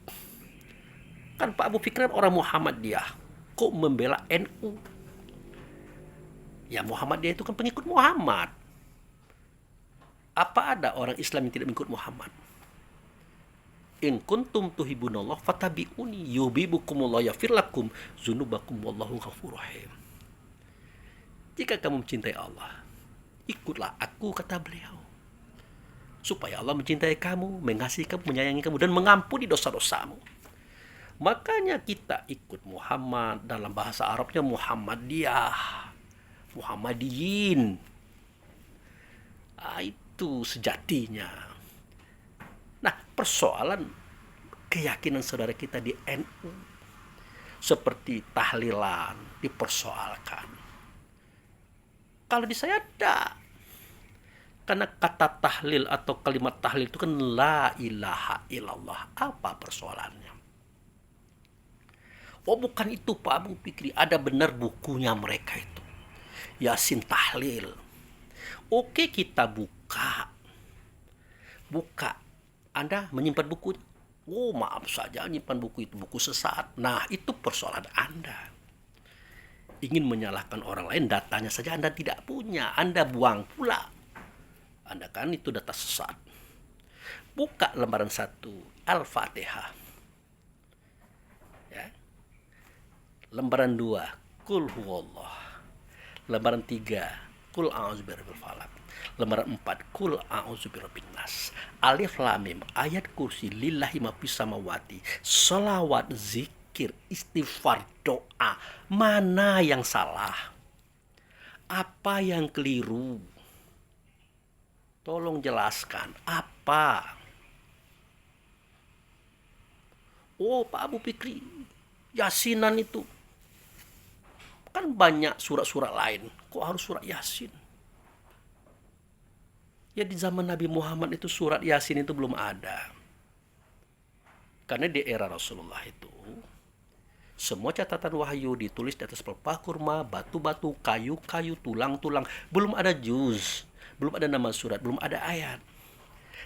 Kan Pak Abu Fikri orang Muhammadiyah, kok membela NU? Ya, Muhammadiyah itu kan pengikut Muhammad. Apa ada orang Islam yang tidak mengikut Muhammad? In kuntum tuhibunallah fatabi'uni yuhibbukumullah yaghfir lakum dzunubakum wallahu ghafurur rahim. Jika kamu mencintai Allah, ikutlah aku, kata beliau, supaya Allah mencintai kamu, mengasihi kamu, menyayangi kamu, dan mengampuni dosa-dosamu. Makanya kita ikut Muhammad, dalam bahasa Arabnya Muhammadiyah, Muhammadiyin. Itu sejatinya. Nah, persoalan keyakinan saudara kita di NU, seperti tahlilan, dipersoalkan. Kalau di saya ada. Karena kata tahlil atau kalimat tahlil itu kan la ilaha illallah. Apa persoalannya? Oh, bukan itu Pak Abu Fikri. Ada benar bukunya mereka itu, Yasin tahlil. Oke, kita buka. Anda menyimpan buku. Oh, maaf saja, menyimpan buku itu buku sesat. Nah, itu persoalan Anda. Ingin menyalahkan orang lain, datanya saja Anda tidak punya, Anda buang pula. Anda kan itu data sesat. Buka lembaran 1, Al-Fatihah. Ya. Lembaran 2, Qul huwallah. Lembaran 3, Qul a'udzu birabbil falaq. Lembaran 4, Qul a'udzu birabbin nas. Alif lam mim, ayat kursi, lillahi ma fis samawati. Shalawat, zikir, istighfar, doa. Mana yang salah? Apa yang keliru? Tolong jelaskan apa? Oh, Pak Abu Fikri, Yasinan itu kan banyak surat-surat lain, kok harus surat Yasin? Ya, di zaman Nabi Muhammad itu surat Yasin itu belum ada. Karena di era Rasulullah itu semua catatan wahyu ditulis di atas pelepah kurma, batu-batu, kayu-kayu, tulang-tulang. Belum ada juz, belum ada nama surat, belum ada ayat.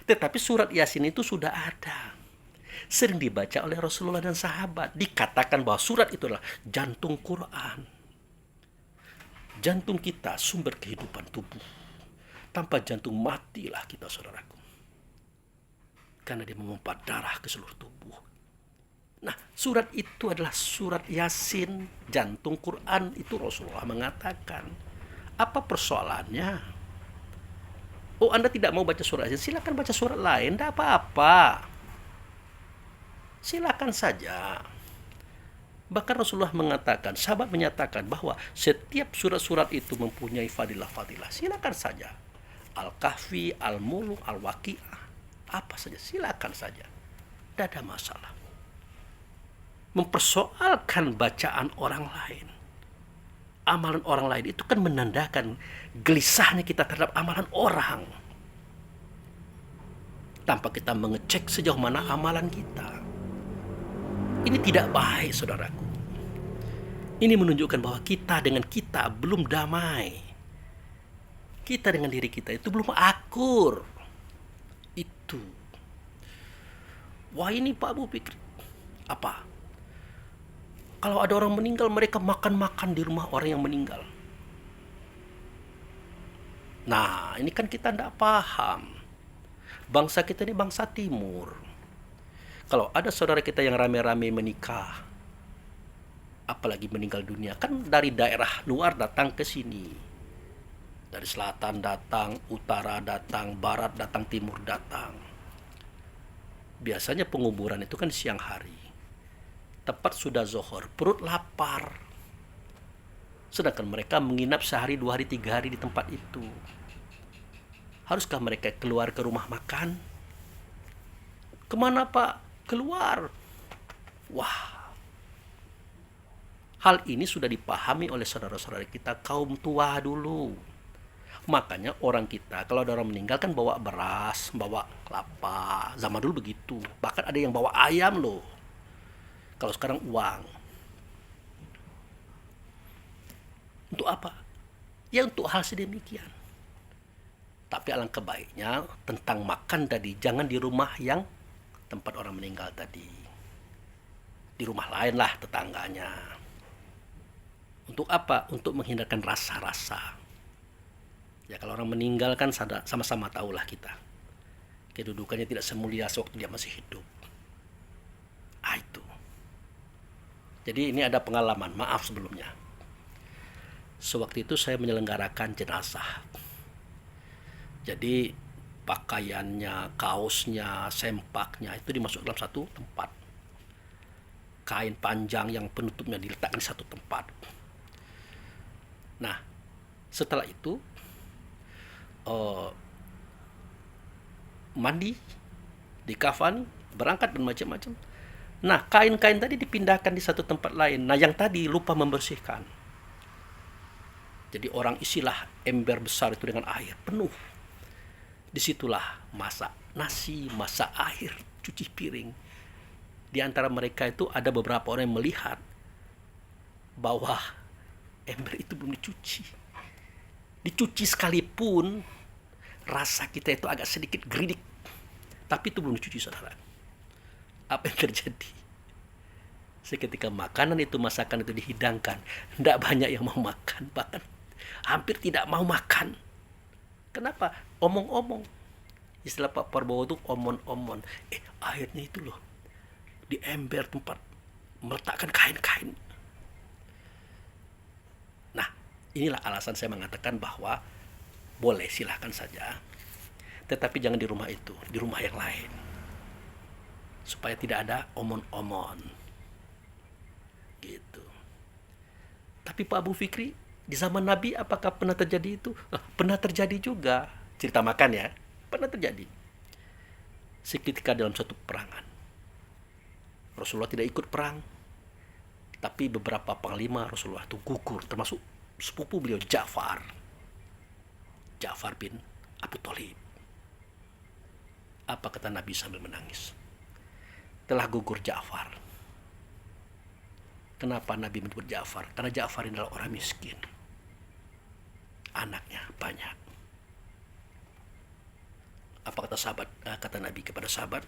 Tetapi surat Yasin itu sudah ada. Sering dibaca oleh Rasulullah dan sahabat. Dikatakan bahwa surat itu adalah jantung Quran. Jantung kita sumber kehidupan tubuh. Tanpa jantung matilah kita, saudaraku. Karena dia memompa darah ke seluruh tubuh. Nah, surat itu adalah surat Yasin, jantung Quran, itu Rasulullah mengatakan. Apa persoalannya? Oh, Anda tidak mau baca surat Yasin, silakan baca surat lain, tidak apa-apa. Silakan saja. Bahkan Rasulullah mengatakan, sahabat menyatakan bahwa setiap surat-surat itu mempunyai fadilah-fadilah. Silakan saja. Al-Kahfi, Al-Muluk, Al-Waqi'ah, apa saja, silakan saja. Tidak ada masalah. Mempersoalkan bacaan orang lain, amalan orang lain itu kan menandakan gelisahnya kita terhadap amalan orang, tanpa kita mengecek sejauh mana amalan kita. Ini tidak baik, saudaraku. Ini menunjukkan bahwa kita dengan kita belum damai. Kita dengan diri kita itu belum akur. Itu. Wah, ini Pak Bu pikir apa? Kalau ada orang meninggal, mereka makan-makan di rumah orang yang meninggal. Nah, ini kan kita tidak paham. Bangsa kita ini bangsa timur. Kalau ada saudara kita yang rame-rame menikah, apalagi meninggal dunia, kan dari daerah luar datang ke sini. Dari selatan datang, utara datang, barat datang, timur datang. Biasanya penguburan itu kan siang hari. Tepat sudah zuhur, perut lapar. Sedangkan mereka menginap sehari, 2 hari, 3 hari di tempat itu. Haruskah mereka keluar ke rumah makan? Kemana Pak? Keluar. Wah. Hal ini sudah dipahami oleh saudara-saudara kita kaum tua dulu. Makanya orang kita kalau ada orang meninggal kan bawa beras, bawa kelapa. Zaman dulu begitu. Bahkan ada yang bawa ayam loh. Kalau sekarang uang. Untuk apa? Ya untuk hal sedemikian. Tapi alangkah baiknya tentang makan tadi, jangan di rumah yang tempat orang meninggal tadi. Di rumah lain lah tetangganya. Untuk apa? Untuk menghindarkan rasa-rasa. Ya kalau orang meninggal kan sama-sama tahulah kita. Kedudukannya tidak semulia sewaktu dia masih hidup. Itu. Jadi ini ada pengalaman, maaf sebelumnya. Sewaktu itu saya menyelenggarakan jenazah. Jadi pakaiannya, kaosnya, sempaknya itu dimasukkan dalam satu tempat. Kain panjang yang penutupnya diletakkan di satu tempat. Nah, setelah itu mandi, dikafani, berangkat dan macam-macam. Nah, kain-kain tadi dipindahkan di satu tempat lain. Nah, yang tadi lupa membersihkan. Jadi orang isilah ember besar itu dengan air penuh. Disitulah masak nasi, masak air, cuci piring. Di antara mereka itu ada beberapa orang yang melihat bahwa ember itu belum dicuci. Dicuci sekalipun, rasa kita itu agak sedikit geridik. Tapi itu belum dicuci, saudara. Apa yang terjadi? Seketika makanan itu, masakan itu dihidangkan, tidak banyak yang mau makan. Bahkan hampir tidak mau makan. Kenapa? Omong-omong. Istilah Pak Prabowo itu omon-omon. Airnya itu loh. Di ember tempat meletakkan kain-kain. Nah, inilah alasan saya mengatakan bahwa boleh silahkan saja. Tetapi jangan di rumah itu, di rumah yang lain. Supaya tidak ada omon-omon. Gitu. Tapi Pak Abu Fikri, di zaman Nabi apakah pernah terjadi itu? Pernah terjadi juga. Cerita makan ya. Pernah terjadi. Seketika dalam suatu peperangan. Rasulullah tidak ikut perang. Tapi beberapa panglima Rasulullah itu gugur. Termasuk sepupu beliau Ja'far. Ja'far bin Abu Thalib. Apa kata Nabi sambil menangis? Telah gugur Ja'far. Kenapa Nabi menyebut Ja'far? Karena Ja'far adalah orang miskin. Anaknya banyak. Apa kata Nabi kepada sahabat?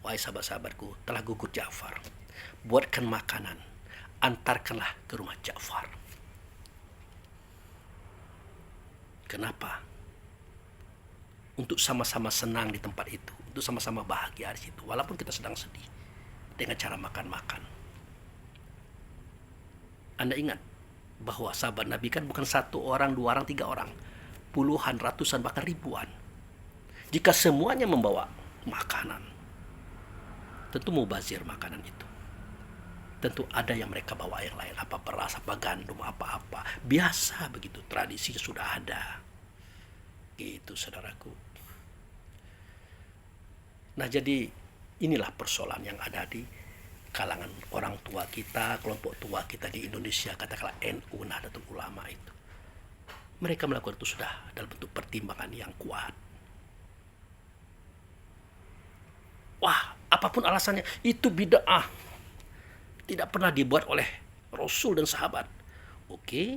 Wahai sahabat-sahabatku, telah gugur Ja'far. Buatkan makanan, antarkanlah ke rumah Ja'far. Kenapa? Untuk sama-sama senang di tempat itu, untuk sama-sama bahagia di situ, walaupun kita sedang sedih dengan cara makan-makan. Anda ingat bahwa sahabat Nabi kan bukan 1 orang, 2 orang, 3 orang, puluhan, ratusan, bahkan ribuan. Jika semuanya membawa makanan, tentu mubazir makanan itu. Tentu ada yang mereka bawa yang lain, apa beras, apa gandum, apa-apa. Biasa begitu, tradisinya sudah ada. Gitu, saudaraku. Nah, jadi inilah persoalan yang ada di kalangan orang tua kita, kelompok tua kita di Indonesia, katakanlah NU, Nahdlatul Ulama itu. Mereka melakukan itu sudah dalam bentuk pertimbangan yang kuat. Wah, apapun alasannya, itu bid'ah. Tidak pernah dibuat oleh Rasul dan sahabat. Oke.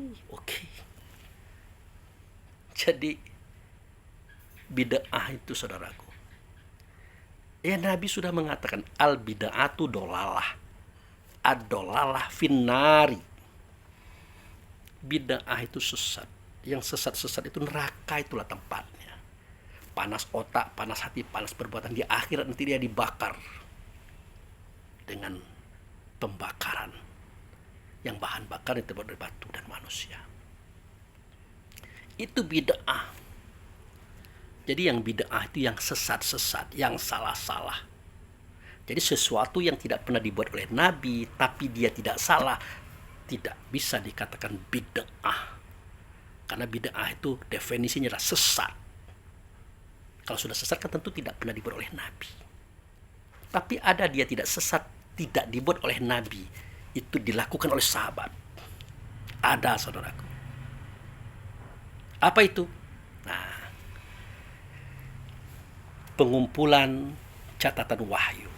Jadi, bid'ah itu saudaraku. Ya Nabi sudah mengatakan, al-bid'atu dolalah. Ad-dolalah finnari. Bid'ah itu sesat. Yang sesat-sesat itu neraka, itulah tempatnya. Panas otak, panas hati, panas perbuatan. Di akhirat nanti dia dibakar dengan pembakaran yang bahan bakar itu terbuat dari batu dan manusia. Itu bid'ah. Jadi yang bid'ah itu yang sesat-sesat, yang salah-salah. Jadi sesuatu yang tidak pernah dibuat oleh Nabi tapi dia tidak salah, tidak bisa dikatakan bid'ah. Karena bid'ah itu definisinya adalah sesat. Kalau sudah sesat kan tentu tidak pernah dibuat oleh Nabi. Tapi ada dia tidak sesat, tidak dibuat oleh Nabi, itu dilakukan oleh sahabat. Ada, saudaraku. Apa itu? Nah, pengumpulan catatan wahyu.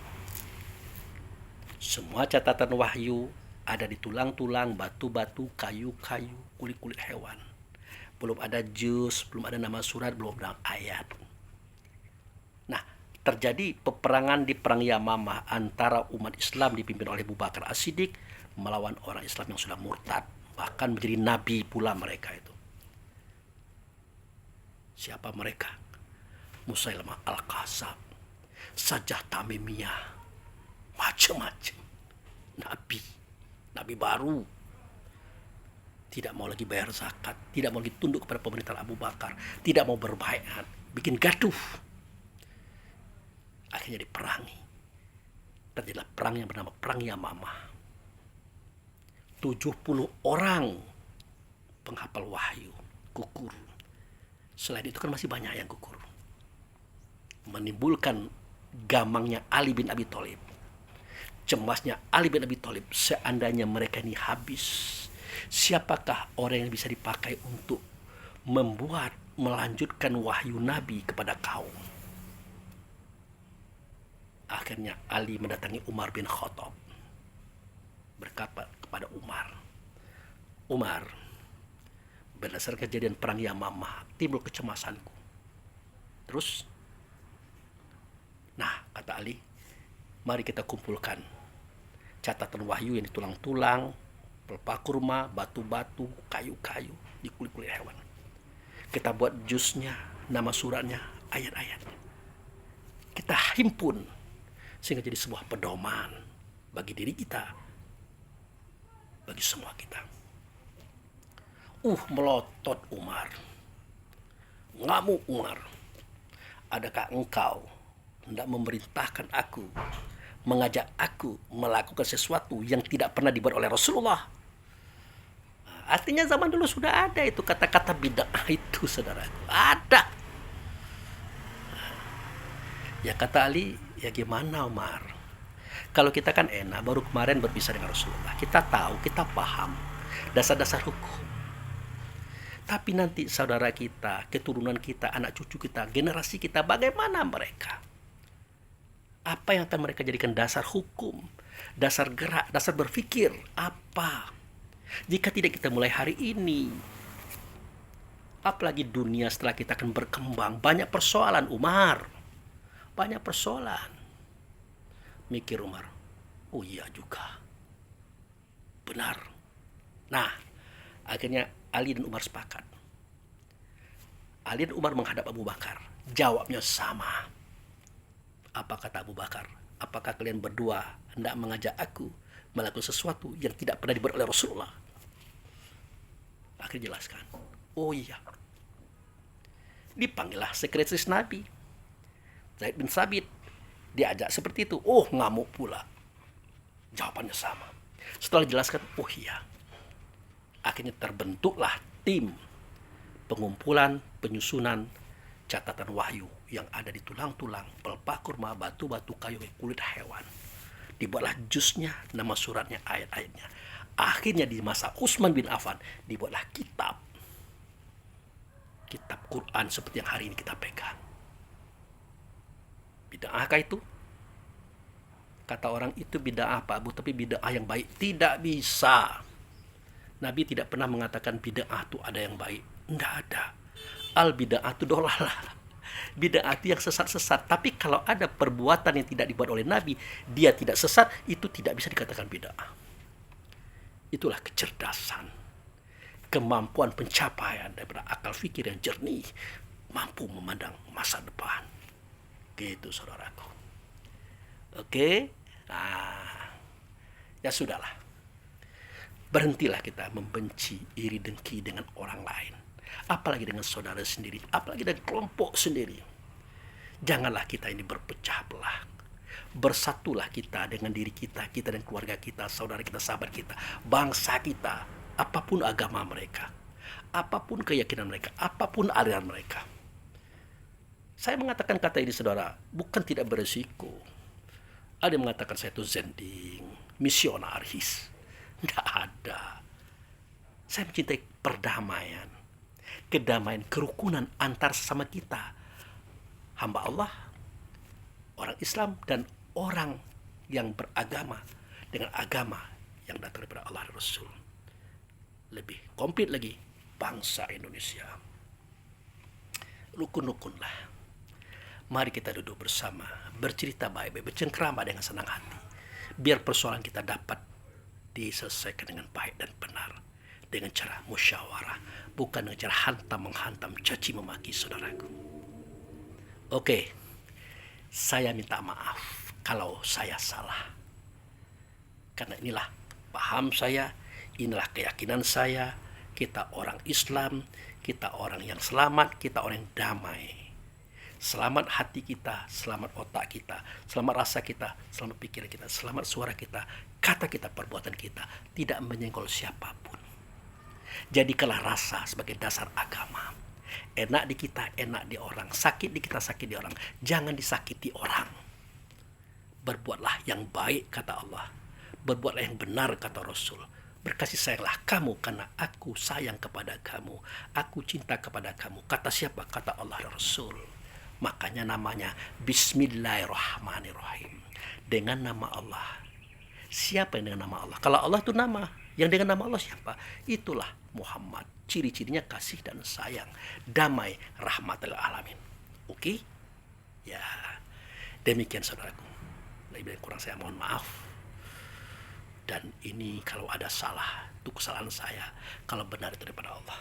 Semua catatan wahyu ada di tulang-tulang, batu-batu, kayu-kayu, kulit-kulit hewan. Belum ada juz, belum ada nama surat, belum ada ayat. Nah, terjadi peperangan di Perang Yamamah antara umat Islam dipimpin oleh Abu Bakar As-Siddiq melawan orang Islam yang sudah murtad. Bahkan menjadi nabi pula mereka itu. Siapa mereka? Musailamah Al-Kadzab, Sajjah Tamimiyah, macam-macam. Nabi baru. Tidak mau lagi bayar zakat, tidak mau lagi tunduk kepada pemerintahan Abu Bakar, tidak mau berbaiat, bikin gaduh. Akhirnya diperangi. Terjadilah perang yang bernama Perang Yamamah. 70 orang penghafal wahyu gugur. Selain itu kan masih banyak yang gugur. Menimbulkan gamangnya Ali bin Abi Thalib. Cemasnya Ali bin Abi Thalib, seandainya mereka ini habis, siapakah orang yang bisa dipakai untuk melanjutkan wahyu Nabi kepada kaum? Akhirnya Ali mendatangi Umar bin Khattab, berkata kepada Umar, berdasarkan kejadian Perang Yamamah, timbul kecemasanku. Terus, nah kata Ali, mari kita kumpulkan catatan wahyu yang di tulang-tulang, pelepah kurma, batu-batu, kayu-kayu, di kulit-kulit hewan. Kita buat juznya, nama suratnya, ayat-ayat. Kita himpun sehingga jadi sebuah pedoman bagi diri kita, bagi semua kita. Melotot Umar. Ngamuk Umar. Adakah engkau hendak memerintahkan aku, mengajak aku melakukan sesuatu yang tidak pernah dibuat oleh Rasulullah? Artinya zaman dulu sudah ada itu kata-kata bid'ah itu, saudaraku. Ada. Ya kata Ali, ya gimana Umar? Kalau kita kan enak, baru kemarin berpisah dengan Rasulullah. Kita tahu, kita paham dasar-dasar hukum. Tapi nanti saudara kita, keturunan kita, anak cucu kita, generasi kita, bagaimana mereka? Apa yang akan mereka jadikan dasar hukum, dasar gerak, dasar berpikir? Apa? Jika tidak kita mulai hari ini, apalagi dunia setelah kita akan berkembang, banyak persoalan Umar, banyak persoalan. Mikir Umar, oh iya juga, benar. Nah, akhirnya Ali dan Umar sepakat. Ali dan Umar menghadap Abu Bakar, jawabnya sama. Apa kata Abu Bakar? Apakah kalian berdua hendak mengajak aku melakukan sesuatu yang tidak pernah dibuat oleh Rasulullah? Akhirnya jelaskan. Oh iya. Dipanggillah sekretaris Nabi, Zaid bin Sabit. Diajak seperti itu. Ngamuk pula. Jawabannya sama. Setelah dijelaskan, oh iya. Akhirnya terbentuklah tim pengumpulan, penyusunan catatan wahyu yang ada di tulang-tulang, pelepah kurma, batu-batu, kayu, kulit hewan. Dibuatlah juznya, nama suratnya, ayat-ayatnya. Akhirnya di masa Utsman bin Affan dibuatlah kitab Quran seperti yang hari ini kita pegang. Bid'ahkah itu? Kata orang itu bid'ah Pak Abu, tapi bid'ah yang baik. Tidak bisa. Nabi tidak pernah mengatakan bid'ah itu ada yang baik. Tidak ada. Al bid'ah itu dolalah. Bid'ah itu yang sesat-sesat. Tapi kalau ada perbuatan yang tidak dibuat oleh Nabi, dia tidak sesat, itu tidak bisa dikatakan bid'ah. Itulah kecerdasan, kemampuan pencapaian daripada akal fikir yang jernih, mampu memandang masa depan. Gitu saudaraku. Oke? Nah, ya sudahlah. Berhentilah kita membenci, iri dengki dengan orang lain. Apalagi dengan saudara sendiri, apalagi dengan kelompok sendiri. Janganlah kita ini berpecah belah. Bersatulah kita dengan diri kita, kita dan keluarga kita, saudara kita, sahabat kita, bangsa kita, apapun agama mereka, apapun keyakinan mereka, apapun aliran mereka. Saya mengatakan kata ini saudara, bukan tidak beresiko. Ada yang mengatakan saya itu zending, misionaris. Tidak ada. Saya mencintai perdamaian, kedamaian, kerukunan antar sesama kita. Hamba Allah, orang Islam, dan orang yang beragama dengan agama yang datang daripada Allah dan Rasul. Lebih komplit lagi, bangsa Indonesia. Rukun-rukunlah. Mari kita duduk bersama, bercerita baik-baik, bercengkrama dengan senang hati. Biar persoalan kita dapat diselesaikan dengan baik dan benar. Dengan cara musyawarah, bukan dengan cara hantam-menghantam, caci memaki saudaraku. Oke, saya minta maaf kalau saya salah. Karena inilah paham saya, inilah keyakinan saya. Kita orang Islam, kita orang yang selamat, kita orang yang damai. Selamat hati kita, selamat otak kita, selamat rasa kita, selamat pikiran kita, selamat suara kita, kata kita, perbuatan kita, tidak menyenggol siapapun. Jadikanlah rasa sebagai dasar agama. Enak di kita, enak di orang. Sakit di kita, sakit di orang. Jangan disakiti orang. Berbuatlah yang baik, kata Allah. Berbuatlah yang benar, kata Rasul. Berkasih sayanglah kamu karena aku sayang kepada kamu. Aku cinta kepada kamu. Kata siapa? Kata Allah dan Rasul. Makanya namanya Bismillahirrahmanirrahim. Dengan nama Allah. Siapa yang dengan nama Allah? Kalau Allah itu nama. Yang dengan nama Allah siapa? Itulah Muhammad. Ciri-cirinya kasih dan sayang. Damai, rahmatul alamin. Oke? Ya. Demikian saudaraku. Lebih dan kurang saya mohon maaf. Dan ini kalau ada salah, itu kesalahan saya. Kalau benar itu daripada Allah.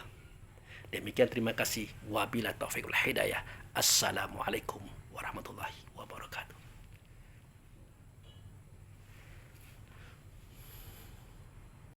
Demikian terima kasih. Wabillahi taufiq wal hidayah. Assalamualaikum warahmatullahi wabarakatuh.